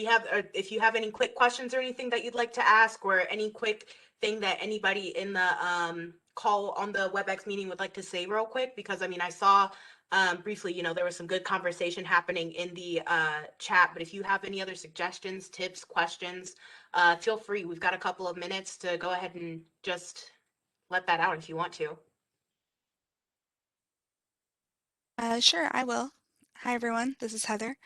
you have any quick questions or anything that you'd like to ask, or any quick thing that anybody in the call on the WebEx meeting would like to say real quick, because I saw briefly, there was some good conversation happening in the chat, but if you have any other suggestions, tips, questions, feel free. We've got a couple of minutes to go ahead and just let that out if you want to. Sure, I will. Hi, everyone. This is Heather.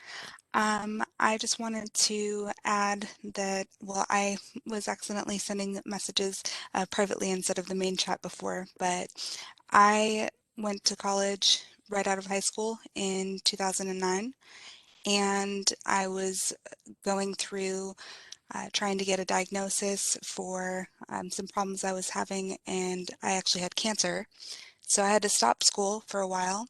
I just wanted to add that, I was accidentally sending messages privately instead of the main chat before, but I went to college right out of high school in 2009, and I was going through trying to get a diagnosis for some problems I was having, and I actually had cancer. So I had to stop school for a while,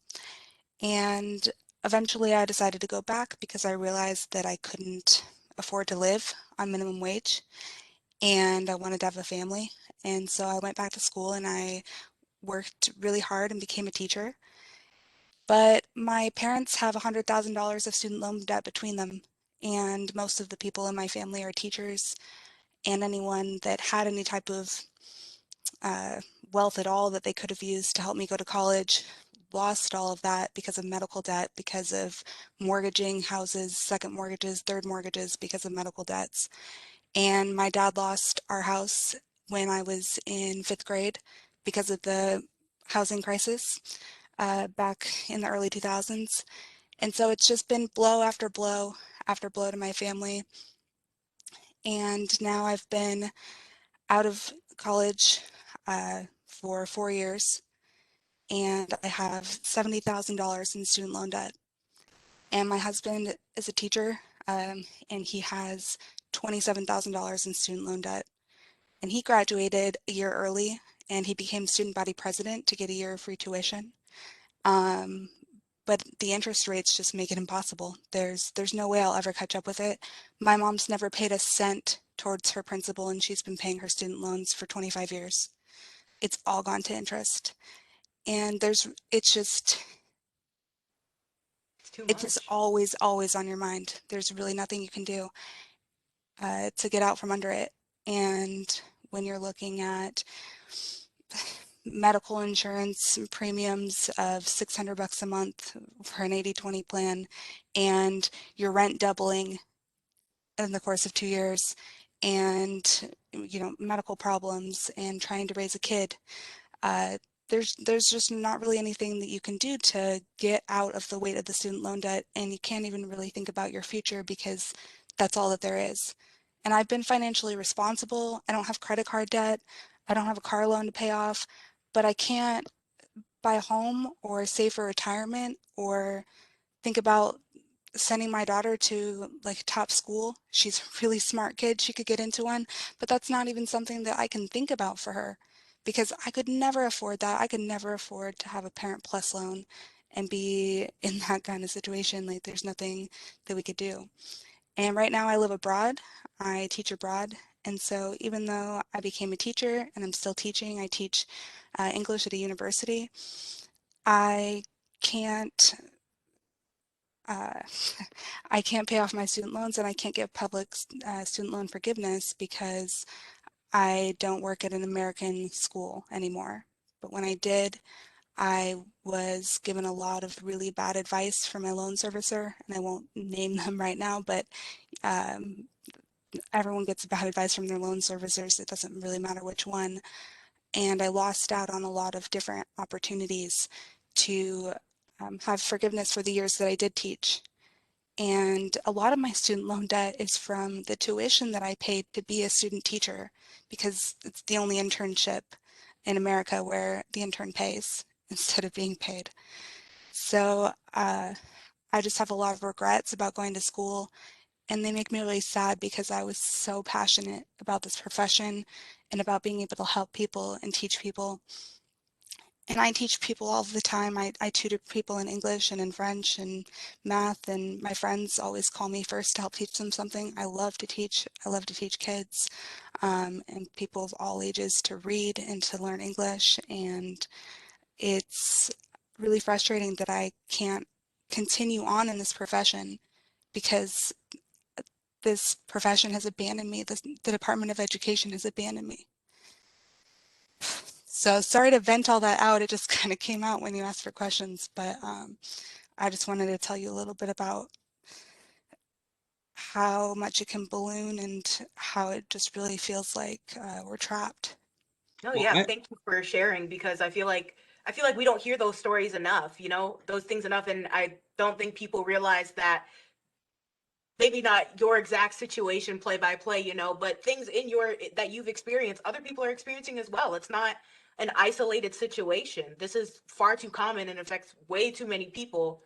and eventually I decided to go back because I realized that I couldn't afford to live on minimum wage, and I wanted to have a family. And so I went back to school and I worked really hard and became a teacher. But my parents have $100,000 of student loan debt between them, and most of the people in my family are teachers, and anyone that had any type of wealth at all that they could have used to help me go to college lost all of that because of medical debt, because of mortgaging houses, second mortgages, third mortgages, because of medical debts. And my dad lost our house when I was in 5th grade because of the housing crisis back in the early 2000s. And so it's just been blow after blow after blow to my family. And now I've been out of college for 4 years, and I have $70,000 in student loan debt. And my husband is a teacher and he has $27,000 in student loan debt. And he graduated a year early, and he became student body president to get a year of free tuition. But the interest rates just make it impossible. There's no way I'll ever catch up with it. My mom's never paid a cent towards her principal, and she's been paying her student loans for 25 years. It's all gone to interest. And it's just always, always on your mind. There's really nothing you can do to get out from under it. And when you're looking at medical insurance premiums of $600 a month for an 80/20 plan, and your rent doubling in the course of 2 years, and medical problems and trying to raise a kid, there's just not really anything that you can do to get out of the weight of the student loan debt, and you can't even really think about your future because that's all that there is. And I've been financially responsible. I don't have credit card debt. I don't have a car loan to pay off, but I can't buy a home or save for retirement or think about sending my daughter to like top school. She's a really smart kid. She could get into one, but that's not even something that I can think about for her because I could never afford that. I could never afford to have a Parent Plus loan and be in that kind of situation. Like there's nothing that we could do. And right now I live abroad. I teach abroad. And so even though I became a teacher and I'm still teaching, I teach English at a university, I can't I can't pay off my student loans and I can't get public student loan forgiveness because I don't work at an American school anymore. But when I did, I was given a lot of really bad advice from my loan servicer, and I won't name them right now, but everyone gets bad advice from their loan servicers. It doesn't really matter which one. And I lost out on a lot of different opportunities to have forgiveness for the years that I did teach. And a lot of my student loan debt is from the tuition that I paid to be a student teacher because it's the only internship in America where the intern pays instead of being paid. So I just have a lot of regrets about going to school, and they make me really sad because I was so passionate about this profession and about being able to help people and teach people. And I teach people all the time. I tutor people in English and in French and math, and my friends always call me first to help teach them something. I love to teach. I love to teach kids and people of all ages to read and to learn English. And it's really frustrating that I can't continue on in this profession because this profession has abandoned me. The Department of Education has abandoned me. So sorry to vent all that out. It just kind of came out when you asked for questions, but I just wanted to tell you a little bit about how much it can balloon and how it just really feels like we're trapped. Oh yeah, thank you for sharing because I feel like we don't hear those stories enough, those things enough, and I don't think people realize that maybe not your exact situation play by play, but things that you've experienced, other people are experiencing as well. It's not an isolated situation. This is far too common and affects way too many people.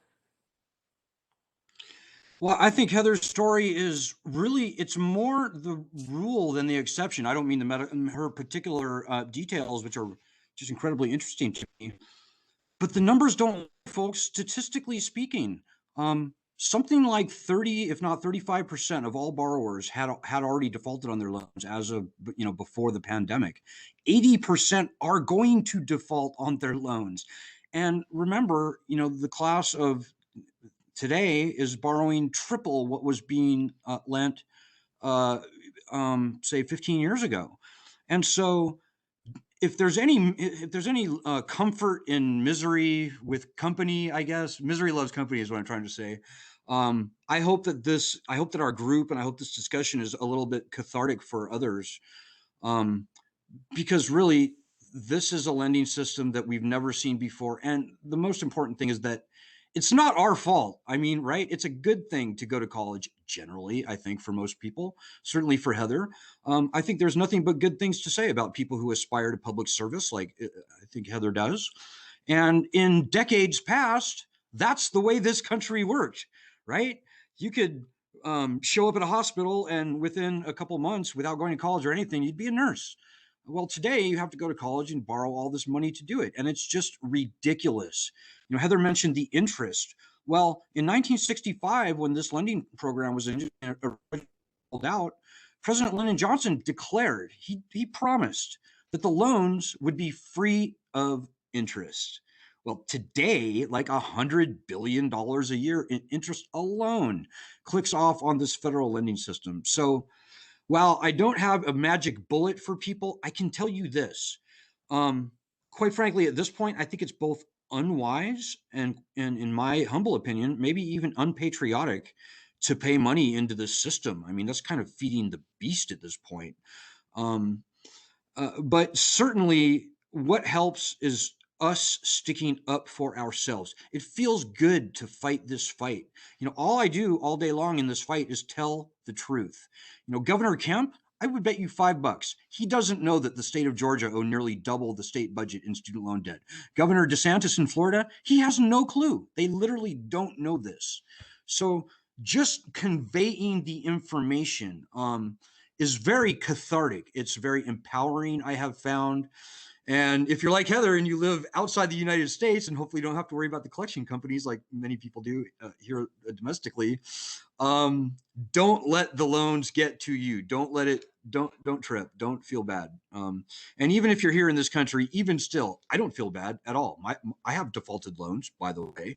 Well, I think Heather's story is really, it's more the rule than the exception. I don't mean her particular details, which are just incredibly interesting to me. But the numbers don't, folks, statistically speaking, something like 30, if not 35% of all borrowers had already defaulted on their loans as of, before the pandemic. 80% are going to default on their loans. And remember, the class of today is borrowing triple what was being lent, say 15 years ago. And so if there's any comfort in misery with company, I guess misery loves company is what I'm trying to say. I hope that our group and I hope this discussion is a little bit cathartic for others, because really this is a lending system that we've never seen before. And the most important thing is that it's not our fault. I mean, right? It's a good thing to go to college generally, I think, for most people, certainly for Heather. I think there's nothing but good things to say about people who aspire to public service, like I think Heather does. And in decades past, that's the way this country worked, right? You could show up at a hospital and within a couple months, without going to college or anything, you'd be a nurse. Well, today you have to go to college and borrow all this money to do it. And it's just ridiculous. You know, Heather mentioned the interest. Well, in 1965, when this lending program was rolled out, President Lyndon Johnson declared, he promised that the loans would be free of interest. Well, today, like $100 billion a year in interest alone clicks off on this federal lending system. So while I don't have a magic bullet for people, I can tell you this. Quite frankly, at this point, I think it's both unwise and in my humble opinion, maybe even unpatriotic to pay money into this system. I mean, that's kind of feeding the beast at this point. But certainly what helps is us sticking up for ourselves. It feels good to fight this fight. You know, all I do all day long in this fight is tell the truth. You know, Governor Kemp, I would bet you $5. He doesn't know that the state of Georgia owed nearly double the state budget in student loan debt. Governor DeSantis in Florida, he has no clue. They literally don't know this. So just conveying the information is very cathartic. It's very empowering, I have found. And if you're like Heather and you live outside the United States and hopefully don't have to worry about the collection companies like many people do here domestically, don't let the loans get to you. Don't let it, don't trip, don't feel bad. And even if you're here in this country, even still, I don't feel bad at all. I have defaulted loans, by the way.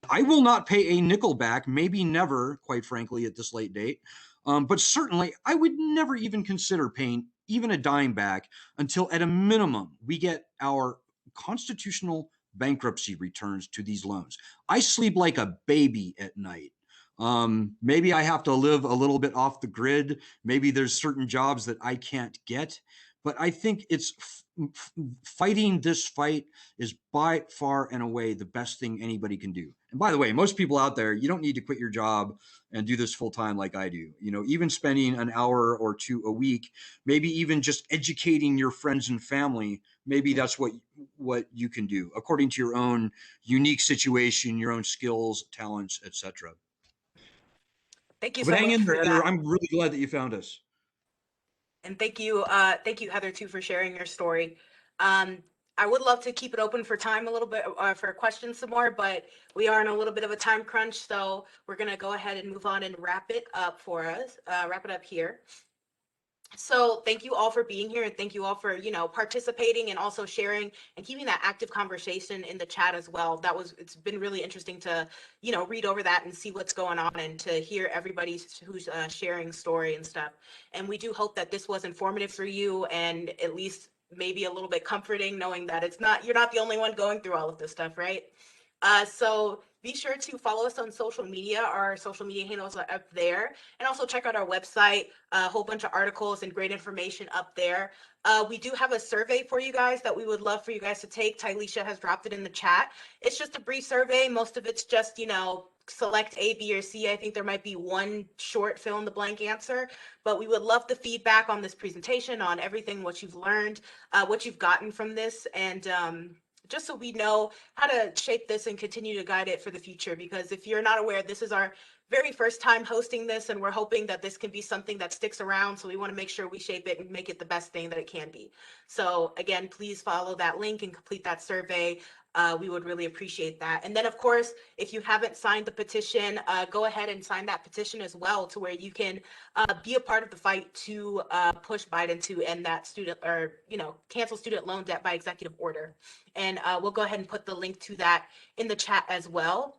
I will not pay a nickel back, maybe never, quite frankly, at this late date. But certainly I would never even consider paying even a dime back until at a minimum we get our constitutional bankruptcy returns to these loans. I sleep like a baby at night. Maybe I have to live a little bit off the grid. Maybe there's certain jobs that I can't get, but I think it's fighting this fight is by far and away the best thing anybody can do. And by the way, most people out there, you don't need to quit your job and do this full time like I do. You know, even spending an hour or two a week, maybe even just educating your friends and family, maybe that's what you can do according to your own unique situation, your own skills, talents, etc. Thank you But so hang much in for there, Heather. that. I'm really glad that you found us. And thank you, Heather, too, for sharing your story. I would love to keep it open for time a little bit for questions some more, but we are in a little bit of a time crunch, so we're going to go ahead and move on and wrap it up for us, wrap it up here. So thank you all for being here, and thank you all for, you know, participating and also sharing and keeping that active conversation in the chat as well. It's been really interesting to, you know, read over that and see what's going on and to hear everybody who's sharing story and stuff. And we do hope that this was informative for you and at least maybe a little bit comforting, knowing that you're not the only one going through all of this stuff, right? So be sure to follow us on social media. Our social media handles are up there. And also check out our website, a whole bunch of articles and great information up there. We do have a survey for you guys that we would love for you guys to take. Tylisha has dropped it in the chat. It's just a brief survey. Most of it's just, you know, select A, B, or C. I think there might be one short fill in the blank answer, but we would love the feedback on this presentation, on everything, what you've learned, what you've gotten from this, and just so we know how to shape this and continue to guide it for the future. Because if you're not aware, this is our very first time hosting this, and we're hoping that this can be something that sticks around. So we want to make sure we shape it and make it the best thing that it can be. So again, please follow that link and complete that survey. We would really appreciate that. And then, of course, if you haven't signed the petition, go ahead and sign that petition as well, to where you can be a part of the fight to push Biden to end that cancel student loan debt by executive order. And we'll go ahead and put the link to that in the chat as well.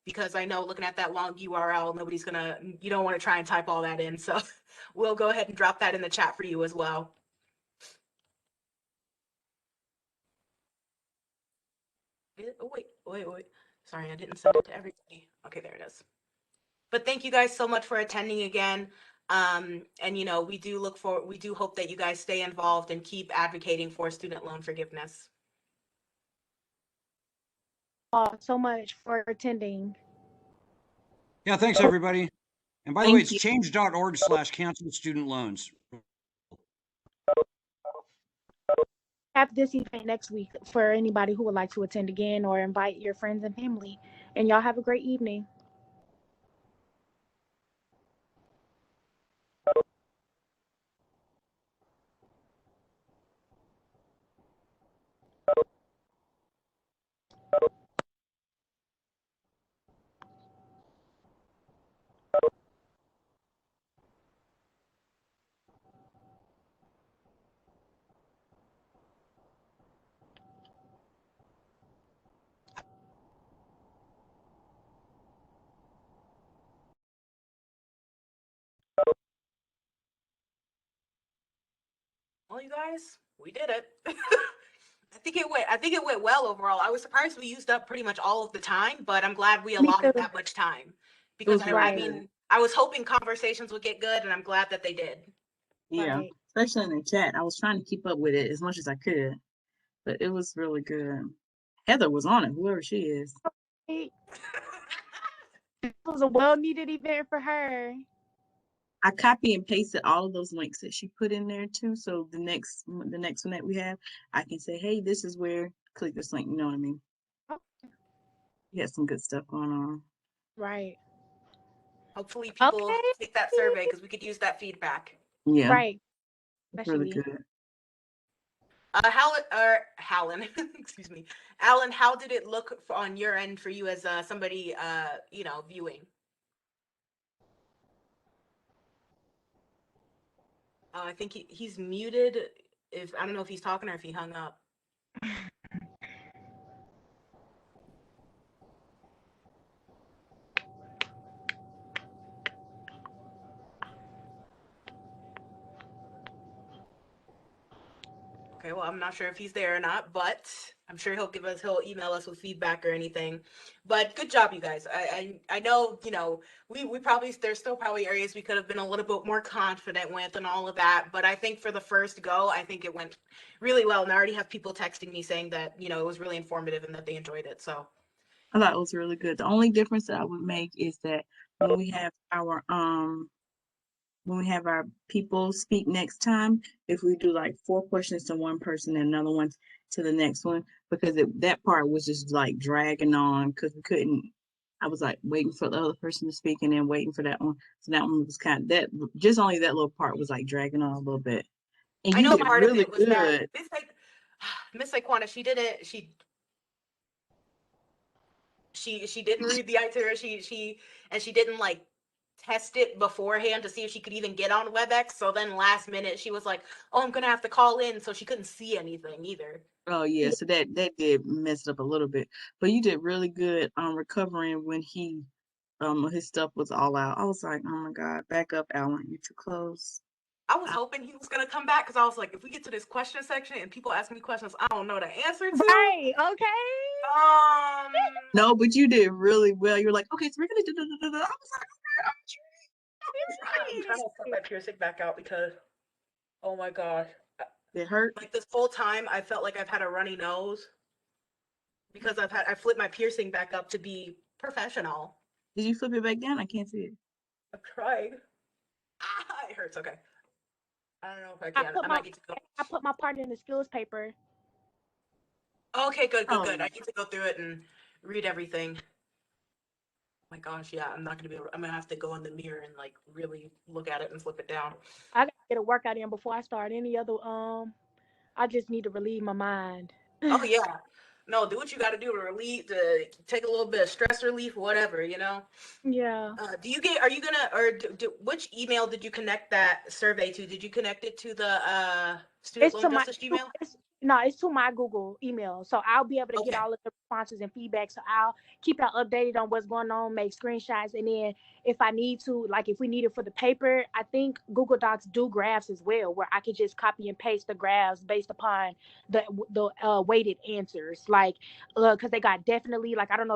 Because I know looking at that long URL, you don't want to try and type all that in. So we'll go ahead and drop that in the chat for you as well. Oh, wait. Sorry, I didn't send it to everybody. Okay, there it is. But thank you guys so much for attending again. And, you know, we do hope that you guys stay involved and keep advocating for student loan forgiveness. So much for attending. Yeah, thanks everybody. And by the way, it's Thank change.org/cancel student loans. Have this event next week for anybody who would like to attend again, or invite your friends and family. And y'all have a great evening. Well, you guys, we did it. I think it went well overall. I was surprised we used up pretty much all of the time, but I'm glad we Me allotted too. that much time It was because really Right. good. I was hoping conversations would get good, and I'm glad that they did. Yeah, Right. especially in the chat. I was trying to keep up with it as much as I could, but it was really good. Heather was on it, whoever she is. It was a well-needed event for her. I copy and pasted all of those links that she put in there too. So the next one that we have, I can say, hey, this is where, click this link. You know what I mean? Oh. We had some good stuff going on. Right. Hopefully, people Okay. take that survey because we could use that feedback. Yeah, Right. it's really Especially. good. Hallen, excuse me, Alan, how did it look on your end for you as somebody, viewing? I think he's muted. If I don't know if he's talking or if he hung up. Okay, well, I'm not sure if he's there or not, but I'm sure he'll email us with feedback or anything. But good job, you guys. I know, we probably, there's still probably areas we could have been a little bit more confident with and all of that. But I think for the first go, I think it went really well. And I already have people texting me saying that, it was really informative and that they enjoyed it. So I thought it was really good. The only difference that I would make is that when we have our people speak next time, if we do like 4 questions to one person and another one to the next one, because that part was just like dragging on because we couldn't. I was like waiting for the other person to speak and then waiting for that one. So that one was kind of just only that little part was like dragging on a little bit. And I you know did part of really it was that good. Miss Saquana, she didn't read the itinerary. She didn't like test it beforehand to see if she could even get on WebEx. So then last minute she was like, "Oh, I'm gonna have to call in," so she couldn't see anything either. Oh yeah, so that did mess it up a little bit, but you did really good on recovering when his stuff was all out. I was like, oh my God, back up, Alan, you're too close. I was hoping he was gonna come back because I was like, if we get to this question section and people ask me questions I don't know the answer to. Right. Okay. No, but you did really well. You're like, okay, so we're gonna do. I was like, I'm trying to put my piercing back out because, oh my God. it hurt. Like this whole time, I felt like I've had a runny nose because I flipped my piercing back up to be professional. Did you flip it back down? I can't see it. I've tried. It hurts. Okay. I don't know if I can. I might get to go. I put my part in the skills paper. Okay, good. Oh. I need to go through it and read everything. Oh my gosh, yeah, I'm not gonna be able. I'm gonna have to go in the mirror and like really look at it and flip it down. I gotta get a workout in before I start any other. I just need to relieve my mind. Oh yeah, no, do what you got to do to take a little bit of stress relief, whatever, Yeah. Are you gonna, or which email did you connect that survey to? Did you connect it to the student loan justice Gmail? It's to my Google email. So I'll be able to get all of the responses and feedback. So I'll keep y'all updated on what's going on, make screenshots. And then if I need to, like if we need it for the paper, I think Google Docs do graphs as well, where I could just copy and paste the graphs based upon the weighted answers. Like, because they got definitely, like, I don't know.